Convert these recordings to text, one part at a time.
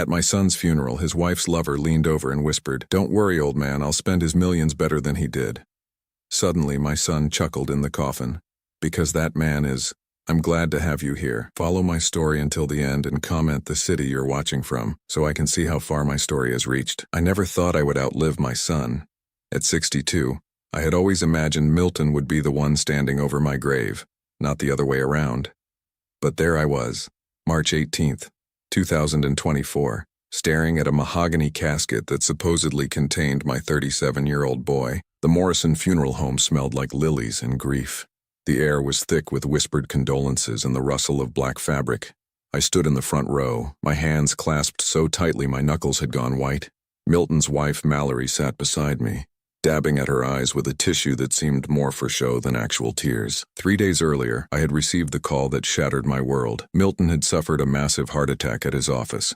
At my son's funeral, his wife's lover leaned over and whispered, "Don't worry, old man, I'll spend his millions better than he did." Suddenly, my son chuckled in the coffin. "Because that man is, I'm glad to have you here. Follow my story until the end and comment the city you're watching from, so I can see how far my story has reached." I never thought I would outlive my son. At 62, I had always imagined Milton would be the one standing over my grave, not the other way around. But there I was, March 18th, 2024, staring at a mahogany casket that supposedly contained my 37-year-old boy. The Morrison funeral home smelled like lilies and grief. The air was thick with whispered condolences and the rustle of black fabric. I stood in the front row, my hands clasped so tightly my knuckles had gone white. Milton's wife, Mallory, sat beside me, dabbing at her eyes with a tissue that seemed more for show than actual tears. 3 days earlier, I had received the call that shattered my world. Milton had suffered a massive heart attack at his office.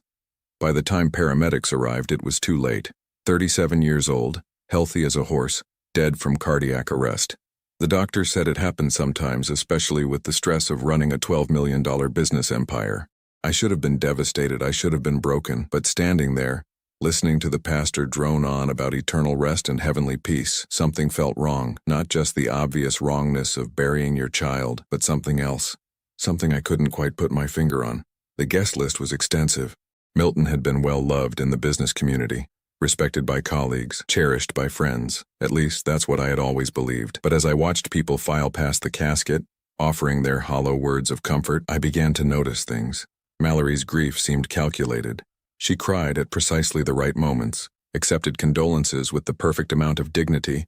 By the time paramedics arrived, it was too late. 37 years old, healthy as a horse, dead from cardiac arrest. The doctor said it happens sometimes, especially with the stress of running a $12 million business empire. I should have been devastated, I should have been broken, but standing there, listening to the pastor drone on about eternal rest and heavenly peace, something felt wrong, not just the obvious wrongness of burying your child, but something else, something I couldn't quite put my finger on. The guest list was extensive. Milton had been well loved in the business community, respected by colleagues, cherished by friends. At least, that's what I had always believed. But as I watched people file past the casket, offering their hollow words of comfort, I began to notice things. Mallory's grief seemed calculated. She cried at precisely the right moments, accepted condolences with the perfect amount of dignity,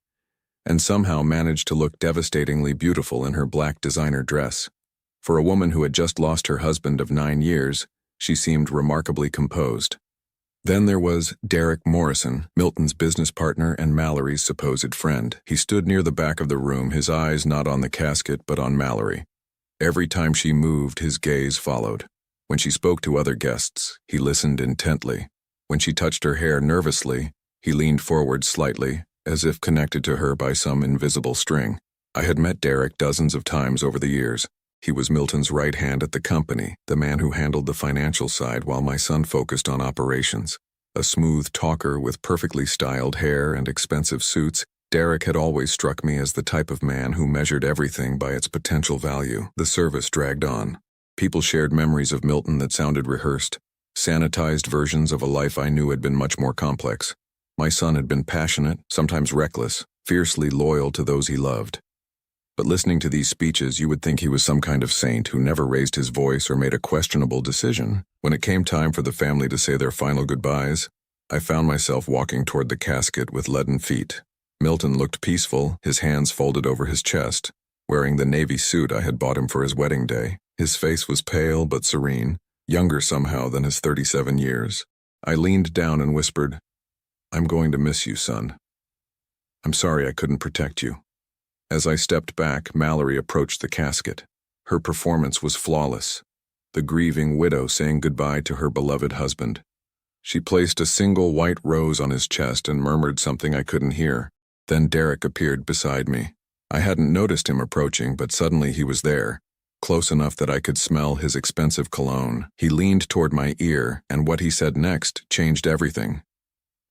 and somehow managed to look devastatingly beautiful in her black designer dress. For a woman who had just lost her husband of 9 years, she seemed remarkably composed. Then there was Derek Morrison, Milton's business partner and Mallory's supposed friend. He stood near the back of the room, his eyes not on the casket but on Mallory. Every time she moved, his gaze followed. When she spoke to other guests, he listened intently. When she touched her hair nervously, he leaned forward slightly, as if connected to her by some invisible string. I had met Derek dozens of times over the years. He was Milton's right hand at the company, the man who handled the financial side while my son focused on operations. A smooth talker with perfectly styled hair and expensive suits, Derek had always struck me as the type of man who measured everything by its potential value. The service dragged on. People shared memories of Milton that sounded rehearsed, sanitized versions of a life I knew had been much more complex. My son had been passionate, sometimes reckless, fiercely loyal to those he loved. But listening to these speeches, you would think he was some kind of saint who never raised his voice or made a questionable decision. When it came time for the family to say their final goodbyes, I found myself walking toward the casket with leaden feet. Milton looked peaceful, his hands folded over his chest, wearing the navy suit I had bought him for his wedding day. His face was pale but serene, younger somehow than his 37 years. I leaned down and whispered, "I'm going to miss you, son. I'm sorry I couldn't protect you." As I stepped back, Mallory approached the casket. Her performance was flawless, the grieving widow saying goodbye to her beloved husband. She placed a single white rose on his chest and murmured something I couldn't hear. Then Derek appeared beside me. I hadn't noticed him approaching, but suddenly he was there, close enough that I could smell his expensive cologne. He leaned toward my ear, and what he said next changed everything.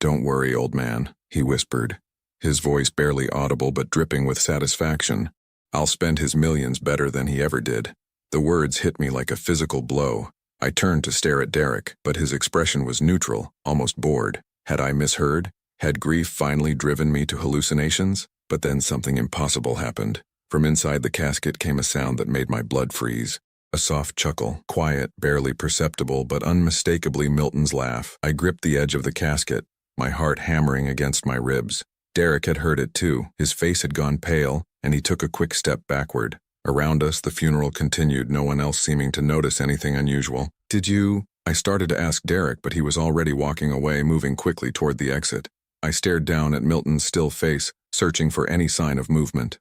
"Don't worry, old man," he whispered, his voice barely audible but dripping with satisfaction. "I'll spend his millions better than he ever did." The words hit me like a physical blow. I turned to stare at Derek, but his expression was neutral, almost bored. Had I misheard? Had grief finally driven me to hallucinations? But then something impossible happened. From inside the casket came a sound that made my blood freeze. A soft chuckle, quiet, barely perceptible, but unmistakably Milton's laugh. I gripped the edge of the casket, my heart hammering against my ribs. Derek had heard it too. His face had gone pale, and he took a quick step backward. Around us, the funeral continued, no one else seeming to notice anything unusual. "Did you?" I started to ask Derek, but he was already walking away, moving quickly toward the exit. I stared down at Milton's still face, searching for any sign of movement.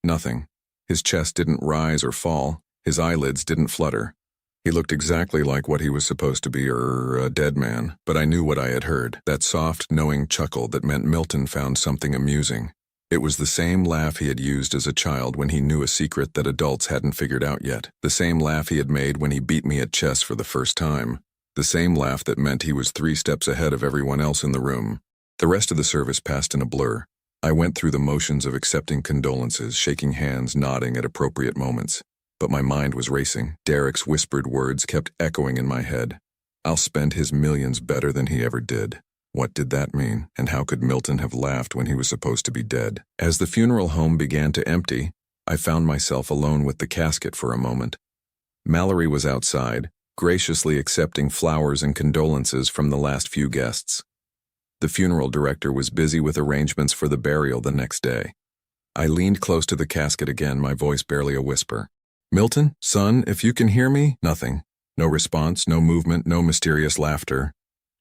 Nothing. His chest didn't rise or fall. His eyelids didn't flutter. He looked exactly like what he was supposed to be, a dead man. But I knew what I had heard, that soft, knowing chuckle that meant Milton found something amusing. It was the same laugh he had used as a child when he knew a secret that adults hadn't figured out yet. The same laugh he had made when he beat me at chess for the first time. The same laugh that meant he was 3 steps ahead of everyone else in the room. The rest of the service passed in a blur. I went through the motions of accepting condolences, shaking hands, nodding at appropriate moments. But my mind was racing. Derek's whispered words kept echoing in my head. I'll spend his millions better than he ever did. What did that mean? And how could Milton have laughed when he was supposed to be dead? As the funeral home began to empty, I found myself alone with the casket for a moment. Mallory was outside, graciously accepting flowers and condolences from the last few guests. The funeral director was busy with arrangements for the burial the next day. I leaned close to the casket again, my voice barely a whisper. "Milton, son, if you can hear me?" Nothing. No response, no movement, no mysterious laughter.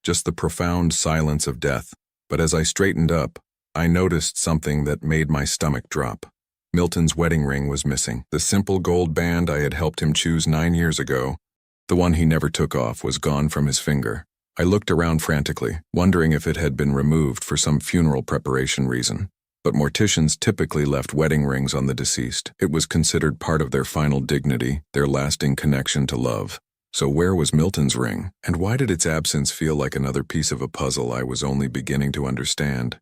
Just the profound silence of death. But as I straightened up, I noticed something that made my stomach drop. Milton's wedding ring was missing. The simple gold band I had helped him choose 9 years ago, the one he never took off, was gone from his finger. I looked around frantically, wondering if it had been removed for some funeral preparation reason. But morticians typically left wedding rings on the deceased. It was considered part of their final dignity, their lasting connection to love. So where was Milton's ring? And why did its absence feel like another piece of a puzzle I was only beginning to understand?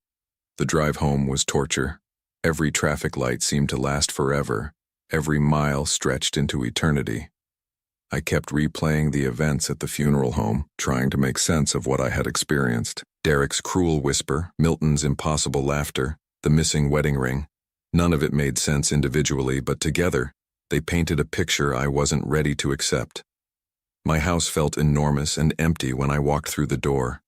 The drive home was torture. Every traffic light seemed to last forever. Every mile stretched into eternity. I kept replaying the events at the funeral home, trying to make sense of what I had experienced. Derek's cruel whisper, Milton's impossible laughter, the missing wedding ring. None of it made sense individually, but together, they painted a picture I wasn't ready to accept. My house felt enormous and empty when I walked through the door.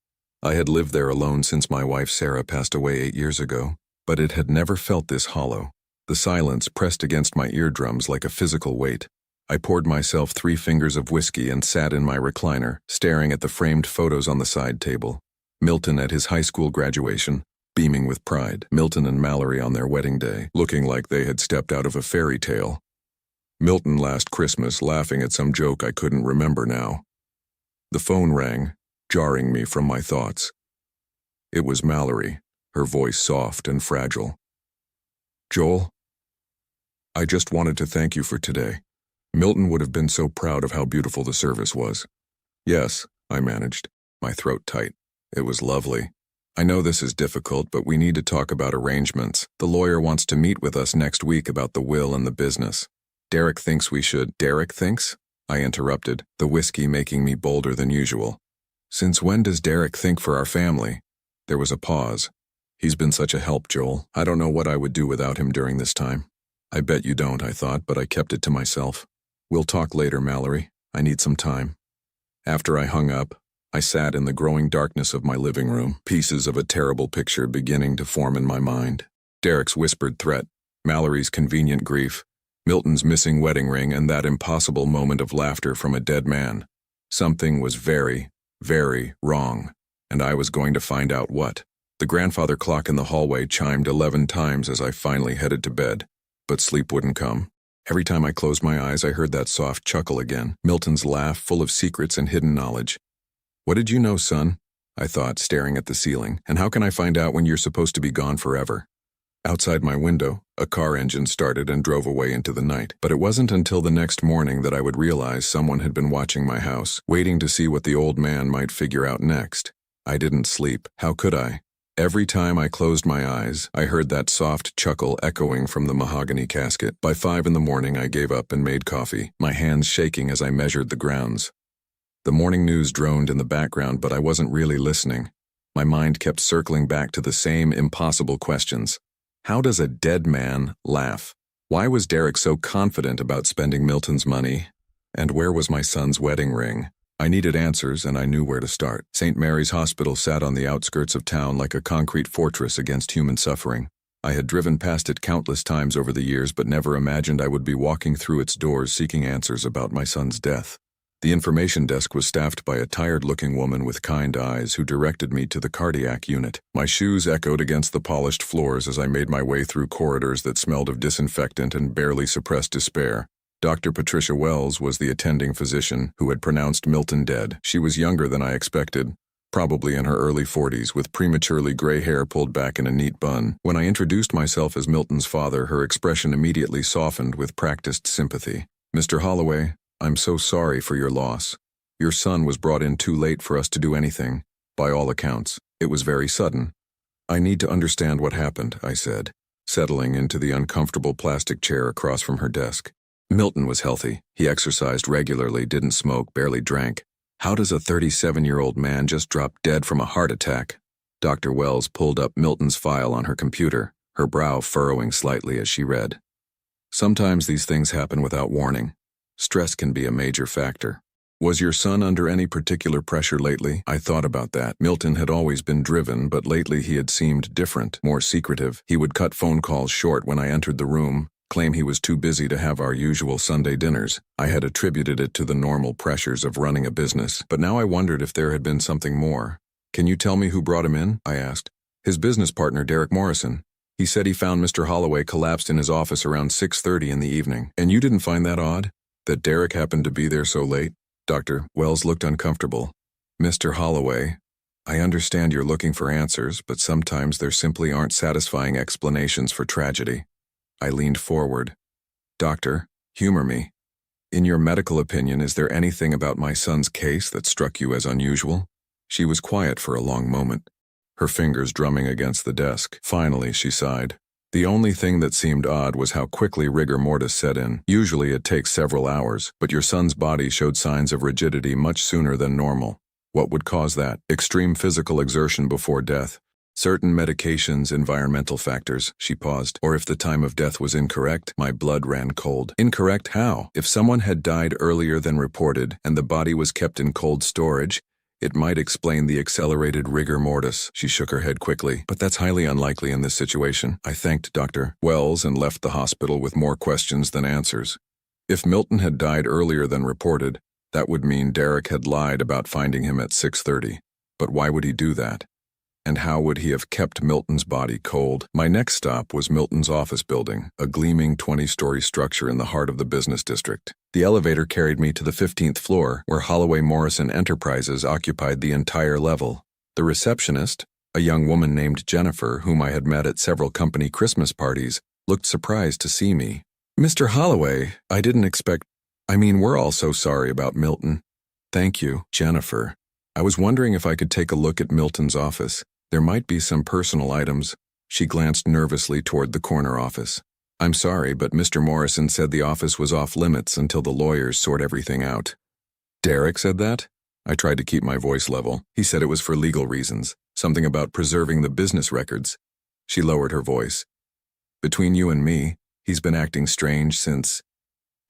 I had lived there alone since my wife Sarah passed away 8 years ago, but it had never felt this hollow. The silence pressed against my eardrums like a physical weight. I poured myself 3 fingers of whiskey and sat in my recliner, staring at the framed photos on the side table. Milton at his high school graduation, beaming with pride. Milton and Mallory on their wedding day, looking like they had stepped out of a fairy tale. Milton last Christmas, laughing at some joke I couldn't remember now. The phone rang, jarring me from my thoughts. It was Mallory, her voice soft and fragile. "Joel, I just wanted to thank you for today. Milton would have been so proud of how beautiful the service was." "Yes," I managed, my throat tight. "It was lovely. I know this is difficult, but we need to talk about arrangements. The lawyer wants to meet with us next week about the will and the business. Derek thinks we should—" "Derek thinks?" I interrupted, the whiskey making me bolder than usual. "Since when does Derek think for our family?" There was a pause. "He's been such a help, Joel. I don't know what I would do without him during this time." "I bet you don't," I thought, but I kept it to myself. "We'll talk later, Mallory. I need some time." After I hung up, I sat in the growing darkness of my living room, pieces of a terrible picture beginning to form in my mind. Derek's whispered threat, Mallory's convenient grief, Milton's missing wedding ring, and that impossible moment of laughter from a dead man. Something was very, very wrong, and I was going to find out what. The grandfather clock in the hallway chimed 11 times as I finally headed to bed, but sleep wouldn't come. Every time I closed my eyes, I heard that soft chuckle again, Milton's laugh full of secrets and hidden knowledge. "What did you know, son?" I thought, staring at the ceiling. "And how can I find out when you're supposed to be gone forever?" Outside my window, a car engine started and drove away into the night. But it wasn't until the next morning that I would realize someone had been watching my house, waiting to see what the old man might figure out next. I didn't sleep. How could I? Every time I closed my eyes, I heard that soft chuckle echoing from the mahogany casket. By 5 in the morning, I gave up and made coffee, my hands shaking as I measured the grounds. The morning news droned in the background, but I wasn't really listening. My mind kept circling back to the same impossible questions. How does a dead man laugh? Why was Derek so confident about spending Milton's money? And where was my son's wedding ring? I needed answers, and I knew where to start. St. Mary's Hospital sat on the outskirts of town like a concrete fortress against human suffering. I had driven past it countless times over the years, but never imagined I would be walking through its doors seeking answers about my son's death. The information desk was staffed by a tired-looking woman with kind eyes who directed me to the cardiac unit. My shoes echoed against the polished floors as I made my way through corridors that smelled of disinfectant and barely suppressed despair. Dr. Patricia Wells was the attending physician who had pronounced Milton dead. She was younger than I expected, probably in her early 40s, with prematurely gray hair pulled back in a neat bun. When I introduced myself as Milton's father, her expression immediately softened with practiced sympathy. "Mr. Holloway, I'm so sorry for your loss. Your son was brought in too late for us to do anything. By all accounts, it was very sudden. I need to understand what happened, I said, settling into the uncomfortable plastic chair across from her desk. Milton was healthy. He exercised regularly, didn't smoke, barely drank. How does a 37-year-old man just drop dead from a heart attack? Dr. Wells pulled up Milton's file on her computer, her brow furrowing slightly as she read. Sometimes these things happen without warning. Stress can be a major factor. Was your son under any particular pressure lately? I thought about that. Milton had always been driven, but lately he had seemed different, more secretive. He would cut phone calls short when I entered the room, claim he was too busy to have our usual Sunday dinners. I had attributed it to the normal pressures of running a business, but now I wondered if there had been something more. Can you tell me who brought him in? I asked. His business partner, Derek Morrison. He said he found Mr. Holloway collapsed in his office around 6:30 in the evening. And you didn't find that odd? That Derek happened to be there so late? Dr. Wells looked uncomfortable. Mr. Holloway, I understand you're looking for answers, but sometimes there simply aren't satisfying explanations for tragedy. I leaned forward. Doctor, humor me. In your medical opinion, is there anything about my son's case that struck you as unusual? She was quiet for a long moment, her fingers drumming against the desk. Finally, she sighed. The only thing that seemed odd was how quickly rigor mortis set in. Usually it takes several hours, but your son's body showed signs of rigidity much sooner than normal. What would cause that? Extreme physical exertion before death. Certain medications, environmental factors. She paused. Or if the time of death was incorrect, my blood ran cold. Incorrect how? If someone had died earlier than reported and the body was kept in cold storage, it might explain the accelerated rigor mortis. She shook her head quickly. But that's highly unlikely in this situation. I thanked Dr. Wells and left the hospital with more questions than answers. If Milton had died earlier than reported, that would mean Derek had lied about finding him at 6:30. But why would he do that? And how would he have kept Milton's body cold? My next stop was Milton's office building, a gleaming 20-story structure in the heart of the business district. The elevator carried me to the 15th floor, where Holloway Morrison Enterprises occupied the entire level. The receptionist, a young woman named Jennifer, whom I had met at several company Christmas parties, looked surprised to see me. Mr. Holloway, I didn't expect... we're all so sorry about Milton. Thank you, Jennifer. I was wondering if I could take a look at Milton's office. There might be some personal items. She glanced nervously toward the corner office. I'm sorry, but Mr. Morrison said the office was off limits until the lawyers sort everything out. Derek said that? I tried to keep my voice level. He said it was for legal reasons, something about preserving the business records. She lowered her voice. Between you and me, he's been acting strange since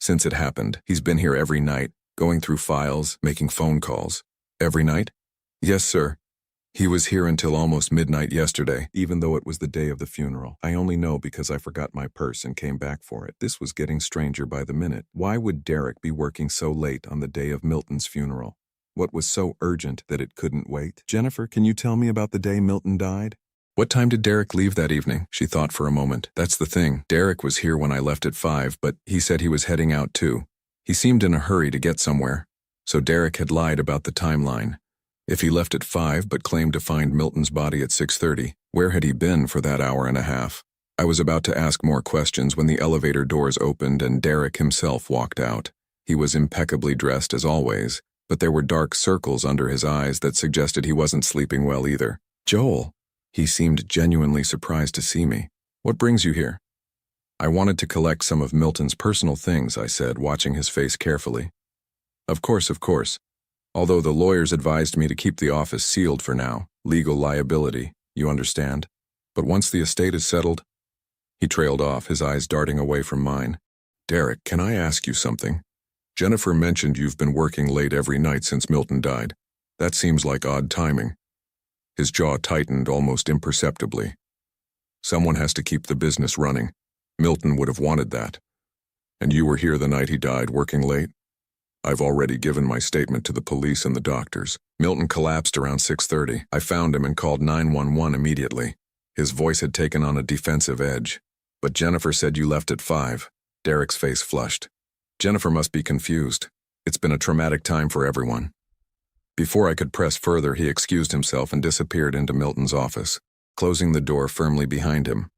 it happened. He's been here every night, going through files, making phone calls. Every night? Yes, sir. He was here until almost midnight yesterday, even though it was the day of the funeral. I only know because I forgot my purse and came back for it. This was getting stranger by the minute. Why would Derek be working so late on the day of Milton's funeral? What was so urgent that it couldn't wait? Jennifer, can you tell me about the day Milton died? What time did Derek leave that evening? She thought for a moment. That's the thing. Derek was here when I left at 5, but he said he was heading out too. He seemed in a hurry to get somewhere. So Derek had lied about the timeline. If he left at 5 but claimed to find Milton's body at 6:30, where had he been for that hour and a half? I was about to ask more questions when the elevator doors opened and Derek himself walked out. He was impeccably dressed as always, but there were dark circles under his eyes that suggested he wasn't sleeping well either. Joel. He seemed genuinely surprised to see me. What brings you here? I wanted to collect some of Milton's personal things, I said, watching his face carefully. Of course. Although the lawyers advised me to keep the office sealed for now, legal liability, you understand. But once the estate is settled... He trailed off, his eyes darting away from mine. Derek, can I ask you something? Jennifer mentioned you've been working late every night since Milton died. That seems like odd timing. His jaw tightened almost imperceptibly. Someone has to keep the business running. Milton would have wanted that. And you were here the night he died, working late? I've already given my statement to the police and the doctors. Milton collapsed around 6:30. I found him and called 911 immediately. His voice had taken on a defensive edge. But Jennifer said you left at 5. Derek's face flushed. Jennifer must be confused. It's been a traumatic time for everyone. Before I could press further, he excused himself and disappeared into Milton's office, closing the door firmly behind him.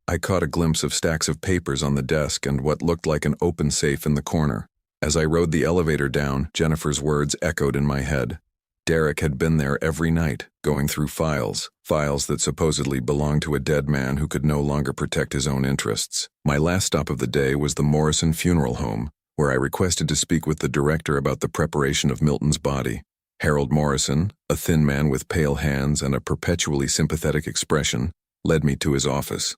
I caught a glimpse of stacks of papers on the desk and what looked like an open safe in the corner. As I rode the elevator down, Jennifer's words echoed in my head. Derek had been there every night, going through files that supposedly belonged to a dead man who could no longer protect his own interests. My last stop of the day was the Morrison Funeral Home, where I requested to speak with the director about the preparation of Milton's body. Harold Morrison, a thin man with pale hands and a perpetually sympathetic expression, led me to his office.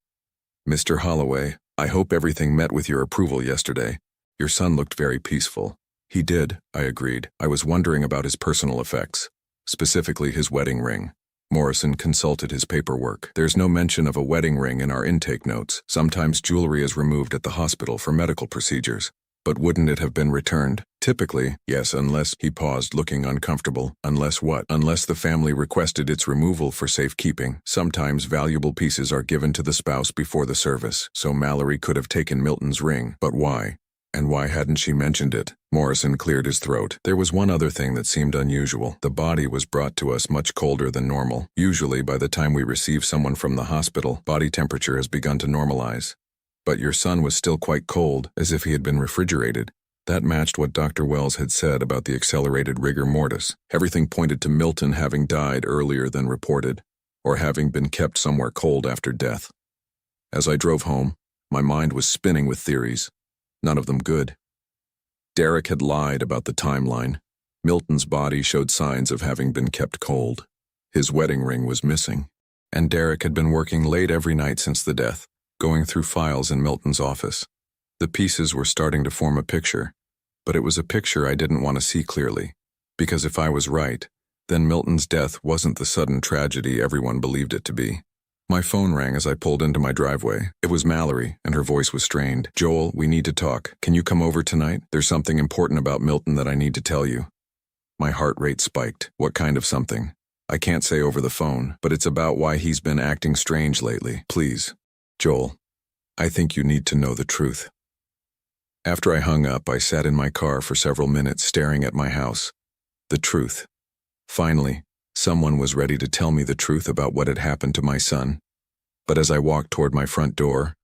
"Mr. Holloway, I hope everything met with your approval yesterday. Your son looked very peaceful." "He did," I agreed. I was wondering about his personal effects, specifically his wedding ring. Morrison consulted his paperwork. "There's no mention of a wedding ring in our intake notes. Sometimes jewelry is removed at the hospital for medical procedures. But wouldn't it have been returned?" "Typically, yes, unless—" He paused, looking uncomfortable. "Unless what?" "Unless the family requested its removal for safekeeping. Sometimes valuable pieces are given to the spouse before the service, so Mallory could have taken Milton's ring. But why? And why hadn't she mentioned it?" Morrison cleared his throat. "There was one other thing that seemed unusual. The body was brought to us much colder than normal. Usually, by the time we receive someone from the hospital, body temperature has begun to normalize. But your son was still quite cold, as if he had been refrigerated." That matched what Dr. Wells had said about the accelerated rigor mortis. Everything pointed to Milton having died earlier than reported, or having been kept somewhere cold after death. As I drove home, my mind was spinning with theories. None of them good. Derek had lied about the timeline. Milton's body showed signs of having been kept cold. His wedding ring was missing. And Derek had been working late every night since the death, going through files in Milton's office. The pieces were starting to form a picture, but it was a picture I didn't want to see clearly, because if I was right, then Milton's death wasn't the sudden tragedy everyone believed it to be. My phone rang as I pulled into my driveway. It was Mallory, and her voice was strained. "Joel, we need to talk. Can you come over tonight? There's something important about Milton that I need to tell you." My heart rate spiked. "What kind of something?" "I can't say over the phone, but it's about why he's been acting strange lately. Please. Joel, I think you need to know the truth." After I hung up, I sat in my car for several minutes staring at my house. The truth. Finally, someone was ready to tell me the truth about what had happened to my son. But as I walked toward my front door,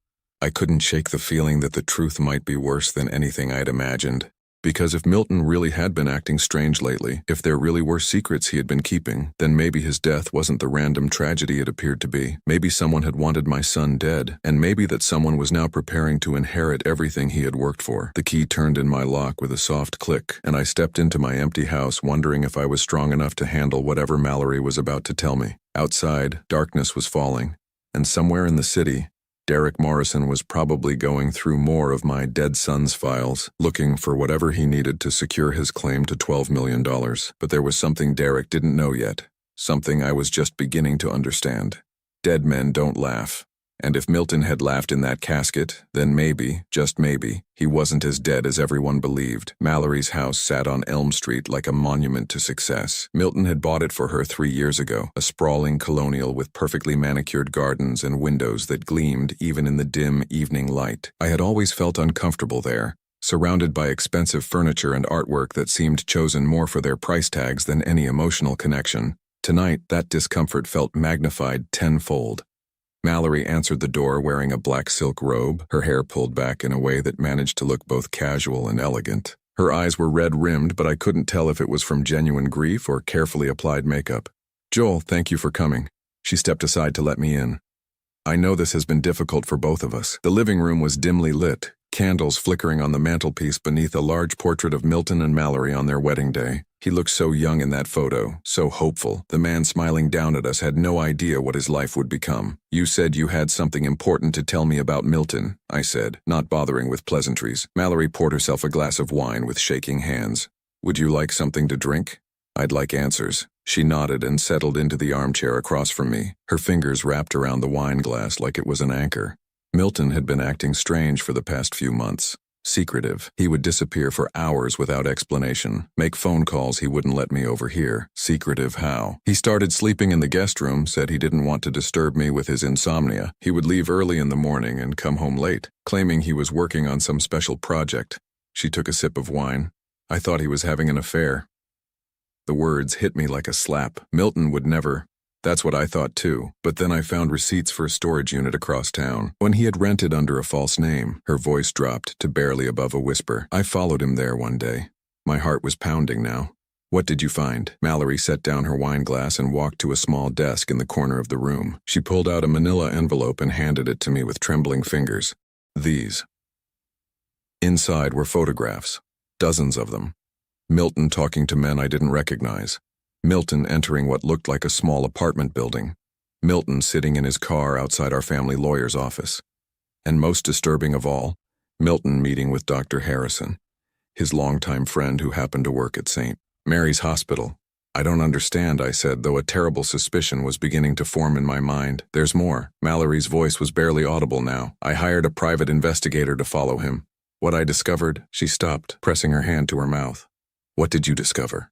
I couldn't shake the feeling that the truth might be worse than anything I'd imagined. Because if Milton really had been acting strange lately, if there really were secrets he had been keeping, then maybe his death wasn't the random tragedy it appeared to be. Maybe someone had wanted my son dead, and maybe that someone was now preparing to inherit everything he had worked for. The key turned in my lock with a soft click, and I stepped into my empty house wondering if I was strong enough to handle whatever Mallory was about to tell me. Outside, darkness was falling, and somewhere in the city, Derek Morrison was probably going through more of my dead son's files, looking for whatever he needed to secure his claim to $12 million. But there was something Derek didn't know yet, something I was just beginning to understand. Dead men don't laugh. And if Milton had laughed in that casket, then maybe, just maybe, he wasn't as dead as everyone believed. Mallory's house sat on Elm Street like a monument to success. Milton had bought it for her 3 years ago, a sprawling colonial with perfectly manicured gardens and windows that gleamed even in the dim evening light. I had always felt uncomfortable there, surrounded by expensive furniture and artwork that seemed chosen more for their price tags than any emotional connection. Tonight, that discomfort felt magnified tenfold. Mallory answered the door wearing a black silk robe, her hair pulled back in a way that managed to look both casual and elegant. Her eyes were red-rimmed, but I couldn't tell if it was from genuine grief or carefully applied makeup. "Joel, thank you for coming." She stepped aside to let me in. "I know this has been difficult for both of us." The living room was dimly lit, candles flickering on the mantelpiece beneath a large portrait of Milton and Mallory on their wedding day. He looked so young in that photo, so hopeful. The man smiling down at us had no idea what his life would become. "You said you had something important to tell me about Milton," I said, not bothering with pleasantries. Mallory poured herself a glass of wine with shaking hands. "Would you like something to drink?" "I'd like answers." She nodded and settled into the armchair across from me, her fingers wrapped around the wine glass like it was an anchor. Milton had been acting strange for the past few months. Secretive. He would disappear for hours without explanation, make phone calls he wouldn't let me overhear. Secretive how? He started sleeping in the guest room, said he didn't want to disturb me with his insomnia. He would leave early in the morning and come home late, claiming he was working on some special project. She took a sip of wine. I thought he was having an affair. The words hit me like a slap. Milton would never. That's what I thought too, but then I found receipts for a storage unit across town. When he had rented under a false name, her voice dropped to barely above a whisper. I followed him there one day. My heart was pounding now. What did you find? Mallory set down her wine glass and walked to a small desk in the corner of the room. She pulled out a manila envelope and handed it to me with trembling fingers. These. Inside were photographs, dozens of them. Milton talking to men I didn't recognize. Milton entering what looked like a small apartment building. Milton sitting in his car outside our family lawyer's office. And most disturbing of all, Milton meeting with Dr. Harrison, his longtime friend who happened to work at St. Mary's Hospital. I don't understand, I said, though a terrible suspicion was beginning to form in my mind. There's more. Mallory's voice was barely audible now. I hired a private investigator to follow him. What I discovered, she stopped, pressing her hand to her mouth. What did you discover?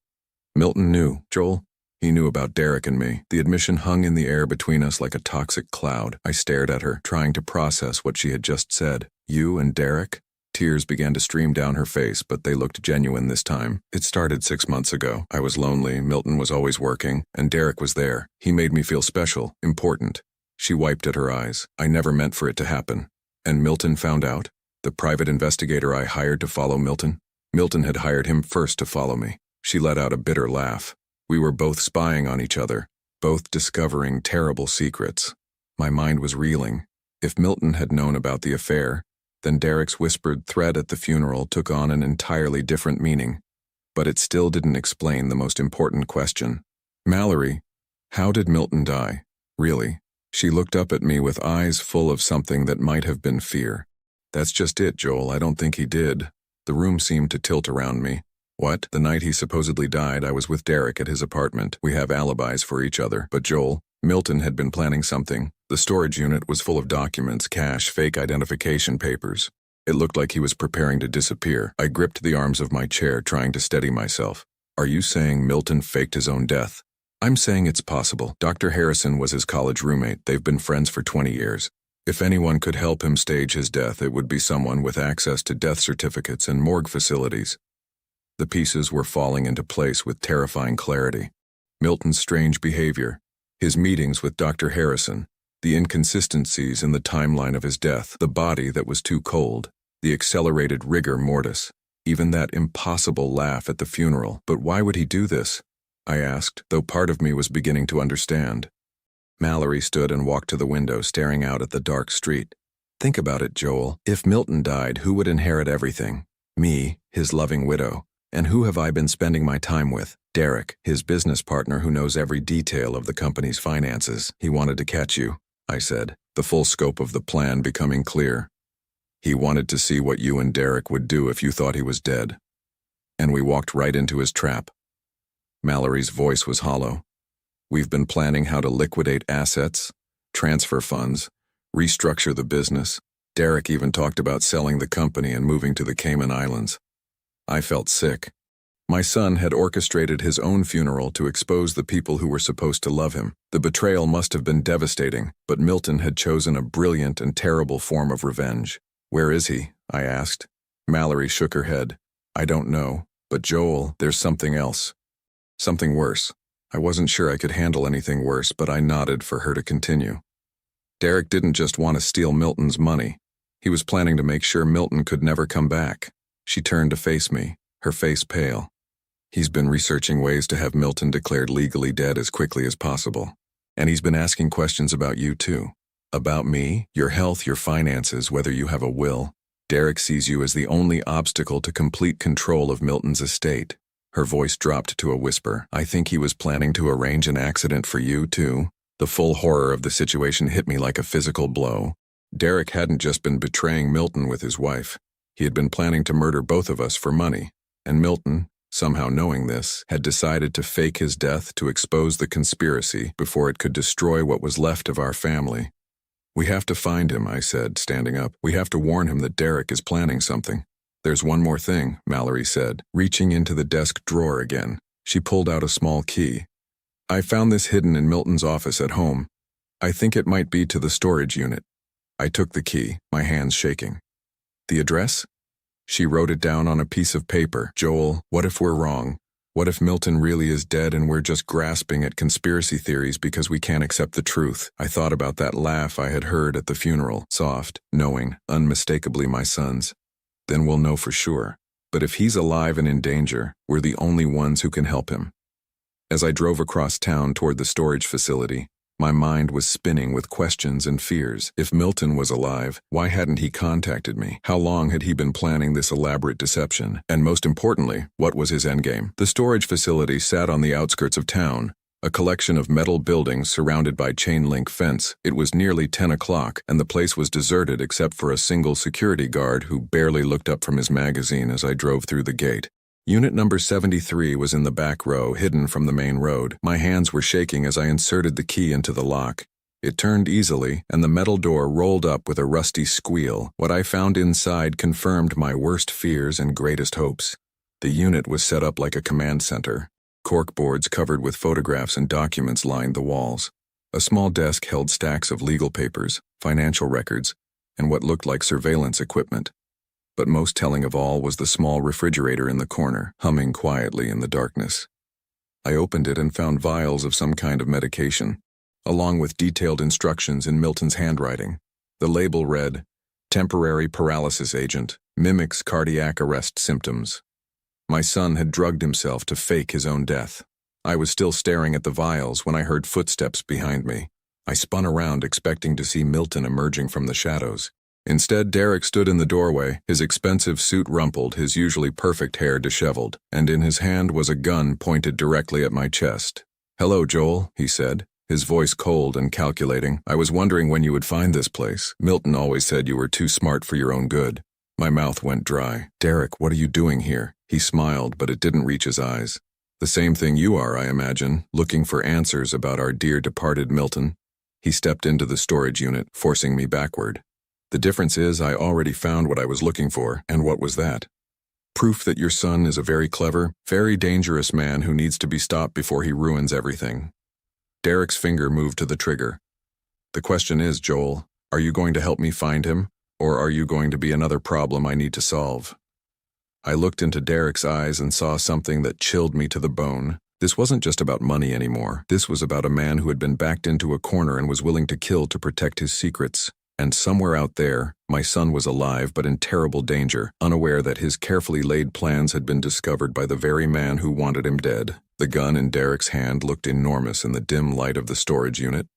Milton knew. Joel, he knew about Derek and me. The admission hung in the air between us like a toxic cloud. I stared at her, trying to process what she had just said. You and Derek? Tears began to stream down her face, but they looked genuine this time. It started 6 months ago. I was lonely, Milton was always working, and Derek was there. He made me feel special, important. She wiped at her eyes. I never meant for it to happen. And Milton found out? The private investigator I hired to follow Milton? Milton had hired him first to follow me. She let out a bitter laugh. We were both spying on each other, both discovering terrible secrets. My mind was reeling. If Milton had known about the affair, then Derek's whispered threat at the funeral took on an entirely different meaning. But it still didn't explain the most important question. Mallory, how did Milton die? Really? She looked up at me with eyes full of something that might have been fear. That's just it, Joel. I don't think he did. The room seemed to tilt around me. What? The night he supposedly died, I was with Derek at his apartment. We have alibis for each other. But Joel, Milton had been planning something. The storage unit was full of documents, cash, fake identification papers. It looked like he was preparing to disappear. I gripped the arms of my chair, trying to steady myself. Are you saying Milton faked his own death? I'm saying it's possible. Dr. Harrison was his college roommate. They've been friends for 20 years. If anyone could help him stage his death, it would be someone with access to death certificates and morgue facilities. The pieces were falling into place with terrifying clarity. Milton's strange behavior, his meetings with Dr. Harrison, the inconsistencies in the timeline of his death, the body that was too cold, the accelerated rigor mortis, even that impossible laugh at the funeral. But why would he do this? I asked, though part of me was beginning to understand. Mallory stood and walked to the window, staring out at the dark street. Think about it, Joel. If Milton died, who would inherit everything? Me, his loving widow. And who have I been spending my time with? Derek, his business partner who knows every detail of the company's finances. He wanted to catch you, I said, the full scope of the plan becoming clear. He wanted to see what you and Derek would do if you thought he was dead. And we walked right into his trap. Mallory's voice was hollow. We've been planning how to liquidate assets, transfer funds, restructure the business. Derek even talked about selling the company and moving to the Cayman Islands. I felt sick. My son had orchestrated his own funeral to expose the people who were supposed to love him. The betrayal must have been devastating, but Milton had chosen a brilliant and terrible form of revenge. Where is he? I asked. Mallory shook her head. I don't know, but Joel, there's something else. Something worse. I wasn't sure I could handle anything worse, but I nodded for her to continue. Derek didn't just want to steal Milton's money. He was planning to make sure Milton could never come back. She turned to face me, her face pale. He's been researching ways to have Milton declared legally dead as quickly as possible. And he's been asking questions about you too. About me, your health, your finances, whether you have a will. Derek sees you as the only obstacle to complete control of Milton's estate. Her voice dropped to a whisper. I think he was planning to arrange an accident for you too. The full horror of the situation hit me like a physical blow. Derek hadn't just been betraying Milton with his wife. He had been planning to murder both of us for money. And Milton, somehow knowing this, had decided to fake his death to expose the conspiracy before it could destroy what was left of our family. We have to find him, I said, standing up. We have to warn him that Derek is planning something. There's one more thing, Mallory said, reaching into the desk drawer again. She pulled out a small key. I found this hidden in Milton's office at home. I think it might be to the storage unit. I took the key, my hands shaking. The address? She wrote it down on a piece of paper. Joel, what if we're wrong? What if Milton really is dead and we're just grasping at conspiracy theories because we can't accept the truth? I thought about that laugh I had heard at the funeral, soft, knowing, unmistakably my son's. Then we'll know for sure. But if he's alive and in danger, we're the only ones who can help him. As I drove across town toward the storage facility, my mind was spinning with questions and fears. If Milton was alive, why hadn't he contacted me? How long had he been planning this elaborate deception? And most importantly, what was his endgame? The storage facility sat on the outskirts of town, a collection of metal buildings surrounded by chain-link fence. It was nearly 10 o'clock, and the place was deserted except for a single security guard who barely looked up from his magazine as I drove through the gate. Unit number 73 was in the back row, hidden from the main road. My hands were shaking as I inserted the key into the lock. It turned easily, and the metal door rolled up with a rusty squeal. What I found inside confirmed my worst fears and greatest hopes. The unit was set up like a command center. Corkboards covered with photographs and documents lined the walls. A small desk held stacks of legal papers, financial records, and what looked like surveillance equipment. But most telling of all was the small refrigerator in the corner, humming quietly in the darkness. I opened it and found vials of some kind of medication, along with detailed instructions in Milton's handwriting. The label read, "Temporary paralysis agent, mimics cardiac arrest symptoms." My son had drugged himself to fake his own death. I was still staring at the vials when I heard footsteps behind me. I spun around expecting to see Milton emerging from the shadows. Instead, Derek stood in the doorway, his expensive suit rumpled, his usually perfect hair disheveled, and in his hand was a gun pointed directly at my chest. "Hello, Joel," he said, his voice cold and calculating. "I was wondering when you would find this place. Milton always said you were too smart for your own good." My mouth went dry. "Derek, what are you doing here?" He smiled, but it didn't reach his eyes. "The same thing you are, I imagine, looking for answers about our dear departed Milton." He stepped into the storage unit, forcing me backward. "The difference is I already found what I was looking for, and what was that? Proof that your son is a very clever, very dangerous man who needs to be stopped before he ruins everything." Derek's finger moved to the trigger. "The question is, Joel, are you going to help me find him, or are you going to be another problem I need to solve?" I looked into Derek's eyes and saw something that chilled me to the bone. This wasn't just about money anymore. This was about a man who had been backed into a corner and was willing to kill to protect his secrets. And somewhere out there, my son was alive but in terrible danger, unaware that his carefully laid plans had been discovered by the very man who wanted him dead. The gun in Derek's hand looked enormous in the dim light of the storage unit.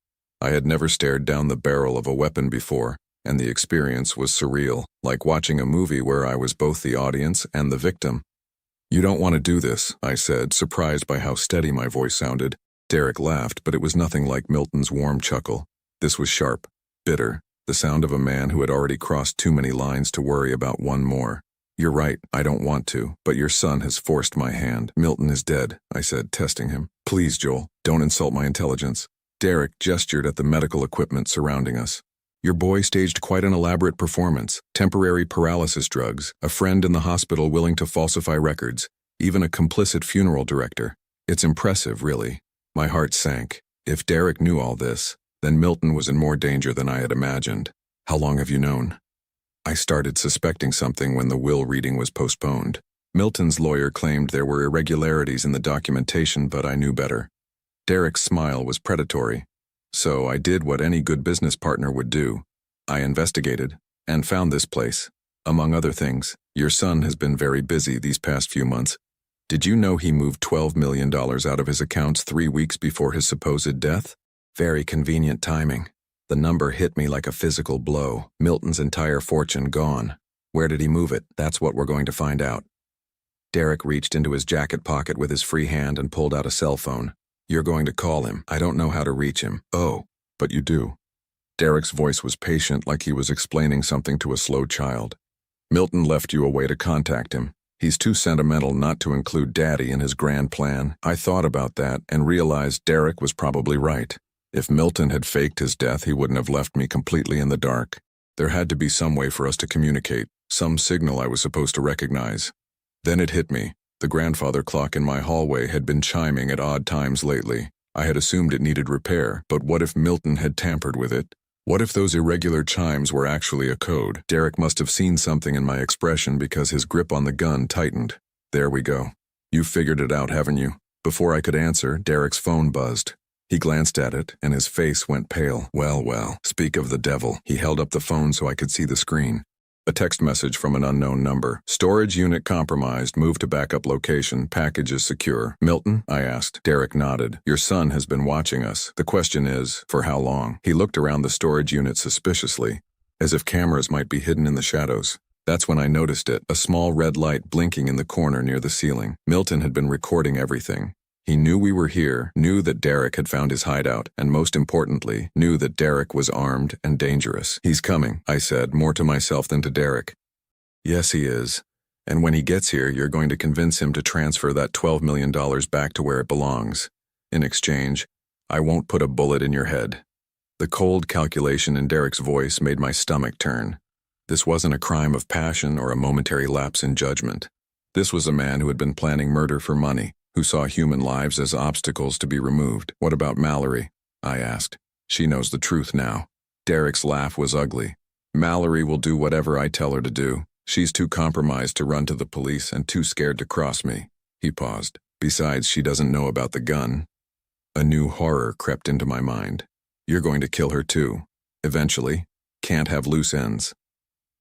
I had never stared down the barrel of a weapon before, and the experience was surreal, like watching a movie where I was both the audience and the victim. "You don't want to do this," I said, surprised by how steady my voice sounded. Derek laughed, but it was nothing like Milton's warm chuckle. This was sharp, bitter. The sound of a man who had already crossed too many lines to worry about one more. "You're right, I don't want to, but your son has forced my hand. Milton is dead," I said, testing him. "Please, Joel, don't insult my intelligence." Derek gestured at the medical equipment surrounding us. "Your boy staged quite an elaborate performance. Temporary paralysis drugs, a friend in the hospital willing to falsify records, even a complicit funeral director. It's impressive, really." My heart sank. If Derek knew all this, then Milton was in more danger than I had imagined. "How long have you known?" I started suspecting something when the will reading was postponed. Milton's lawyer claimed there were irregularities in the documentation, but I knew better. Derek's smile was predatory. So I did what any good business partner would do. I investigated and found this place. Among other things, your son has been very busy these past few months. Did you know he moved $12 million out of his accounts 3 weeks before his supposed death? Very convenient timing. The number hit me like a physical blow. Milton's entire fortune gone. Where did he move it? That's what we're going to find out. Derek reached into his jacket pocket with his free hand and pulled out a cell phone. "You're going to call him. I don't know how to reach him." "Oh, but you do." Derek's voice was patient, like he was explaining something to a slow child. "Milton left you a way to contact him. He's too sentimental not to include Daddy in his grand plan." I thought about that and realized Derek was probably right. If Milton had faked his death, he wouldn't have left me completely in the dark. There had to be some way for us to communicate, some signal I was supposed to recognize. Then it hit me. The grandfather clock in my hallway had been chiming at odd times lately. I had assumed it needed repair, but what if Milton had tampered with it? What if those irregular chimes were actually a code? Derek must have seen something in my expression because his grip on the gun tightened. "There we go." "You figured it out, haven't you?" Before I could answer, Derek's phone buzzed. He glanced at it, and his face went pale. Well, speak of the devil. He held up the phone so I could see the screen. A text message from an unknown number. "Storage unit compromised. Move to backup location. Package is secure." "Milton?" I asked. Derek nodded. "Your son has been watching us. The question is, for how long?" He looked around the storage unit suspiciously, as if cameras might be hidden in the shadows. That's when I noticed it, a small red light blinking in the corner near the ceiling. Milton had been recording everything. He knew we were here, knew that Derek had found his hideout, and most importantly, knew that Derek was armed and dangerous. "He's coming," I said, more to myself than to Derek. "Yes, he is. And when he gets here, you're going to convince him to transfer that $12 million back to where it belongs. In exchange, I won't put a bullet in your head." The cold calculation in Derek's voice made my stomach turn. This wasn't a crime of passion or a momentary lapse in judgment. This was a man who had been planning murder for money, who saw human lives as obstacles to be removed. "What about Mallory?" I asked. "She knows the truth now." Derek's laugh was ugly. "Mallory will do whatever I tell her to do. She's too compromised to run to the police and too scared to cross me." He paused. "Besides, she doesn't know about the gun." A new horror crept into my mind. "You're going to kill her too. Eventually. Can't have loose ends."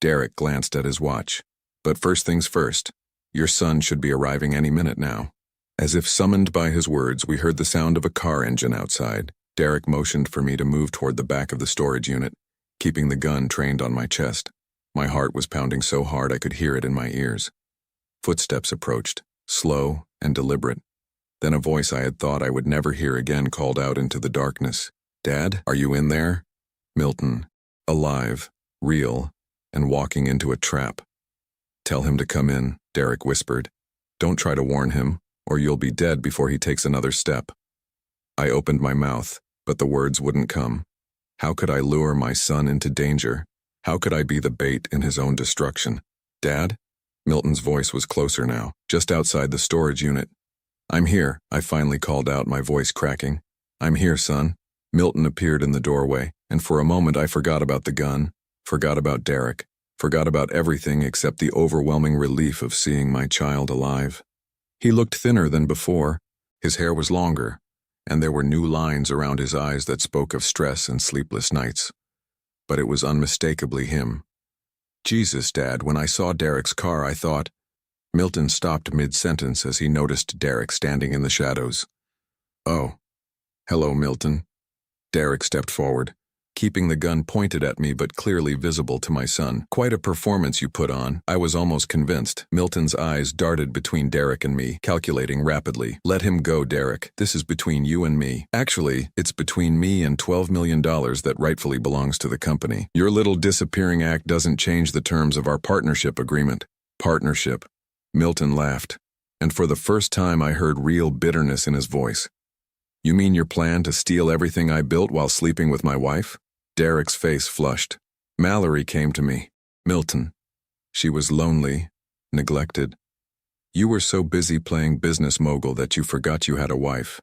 Derek glanced at his watch. "But first things first. Your son should be arriving any minute now." As if summoned by his words, we heard the sound of a car engine outside. Derek motioned for me to move toward the back of the storage unit, keeping the gun trained on my chest. My heart was pounding so hard I could hear it in my ears. Footsteps approached, slow and deliberate. Then a voice I had thought I would never hear again called out into the darkness. "Dad, are you in there?" Milton, alive, real, and walking into a trap. "Tell him to come in," Derek whispered. "Don't try to warn him, or you'll be dead before he takes another step." I opened my mouth, but the words wouldn't come. How could I lure my son into danger? How could I be the bait in his own destruction? "Dad?" Milton's voice was closer now, just outside the storage unit. "I'm here," I finally called out, my voice cracking. "I'm here, son." Milton appeared in the doorway, and for a moment I forgot about the gun, forgot about Derek, forgot about everything except the overwhelming relief of seeing my child alive. He looked thinner than before. His hair was longer, and there were new lines around his eyes that spoke of stress and sleepless nights. But it was unmistakably him. "Jesus, Dad, when I saw Derek's car, I thought—" Milton stopped mid-sentence as he noticed Derek standing in the shadows. "Oh. Hello, Milton." Derek stepped forward, keeping the gun pointed at me but clearly visible to my son. "Quite a performance you put on." I was almost convinced. Milton's eyes darted between Derek and me, calculating rapidly. "Let him go, Derek. This is between you and me. Actually, it's between me and $12 million that rightfully belongs to the company. Your little disappearing act doesn't change the terms of our partnership agreement." "Partnership?" Milton laughed, and for the first time I heard real bitterness in his voice. "You mean your plan to steal everything I built while sleeping with my wife?" Derek's face flushed. "Mallory came to me, Milton. She was lonely, neglected. You were so busy playing business mogul that you forgot you had a wife."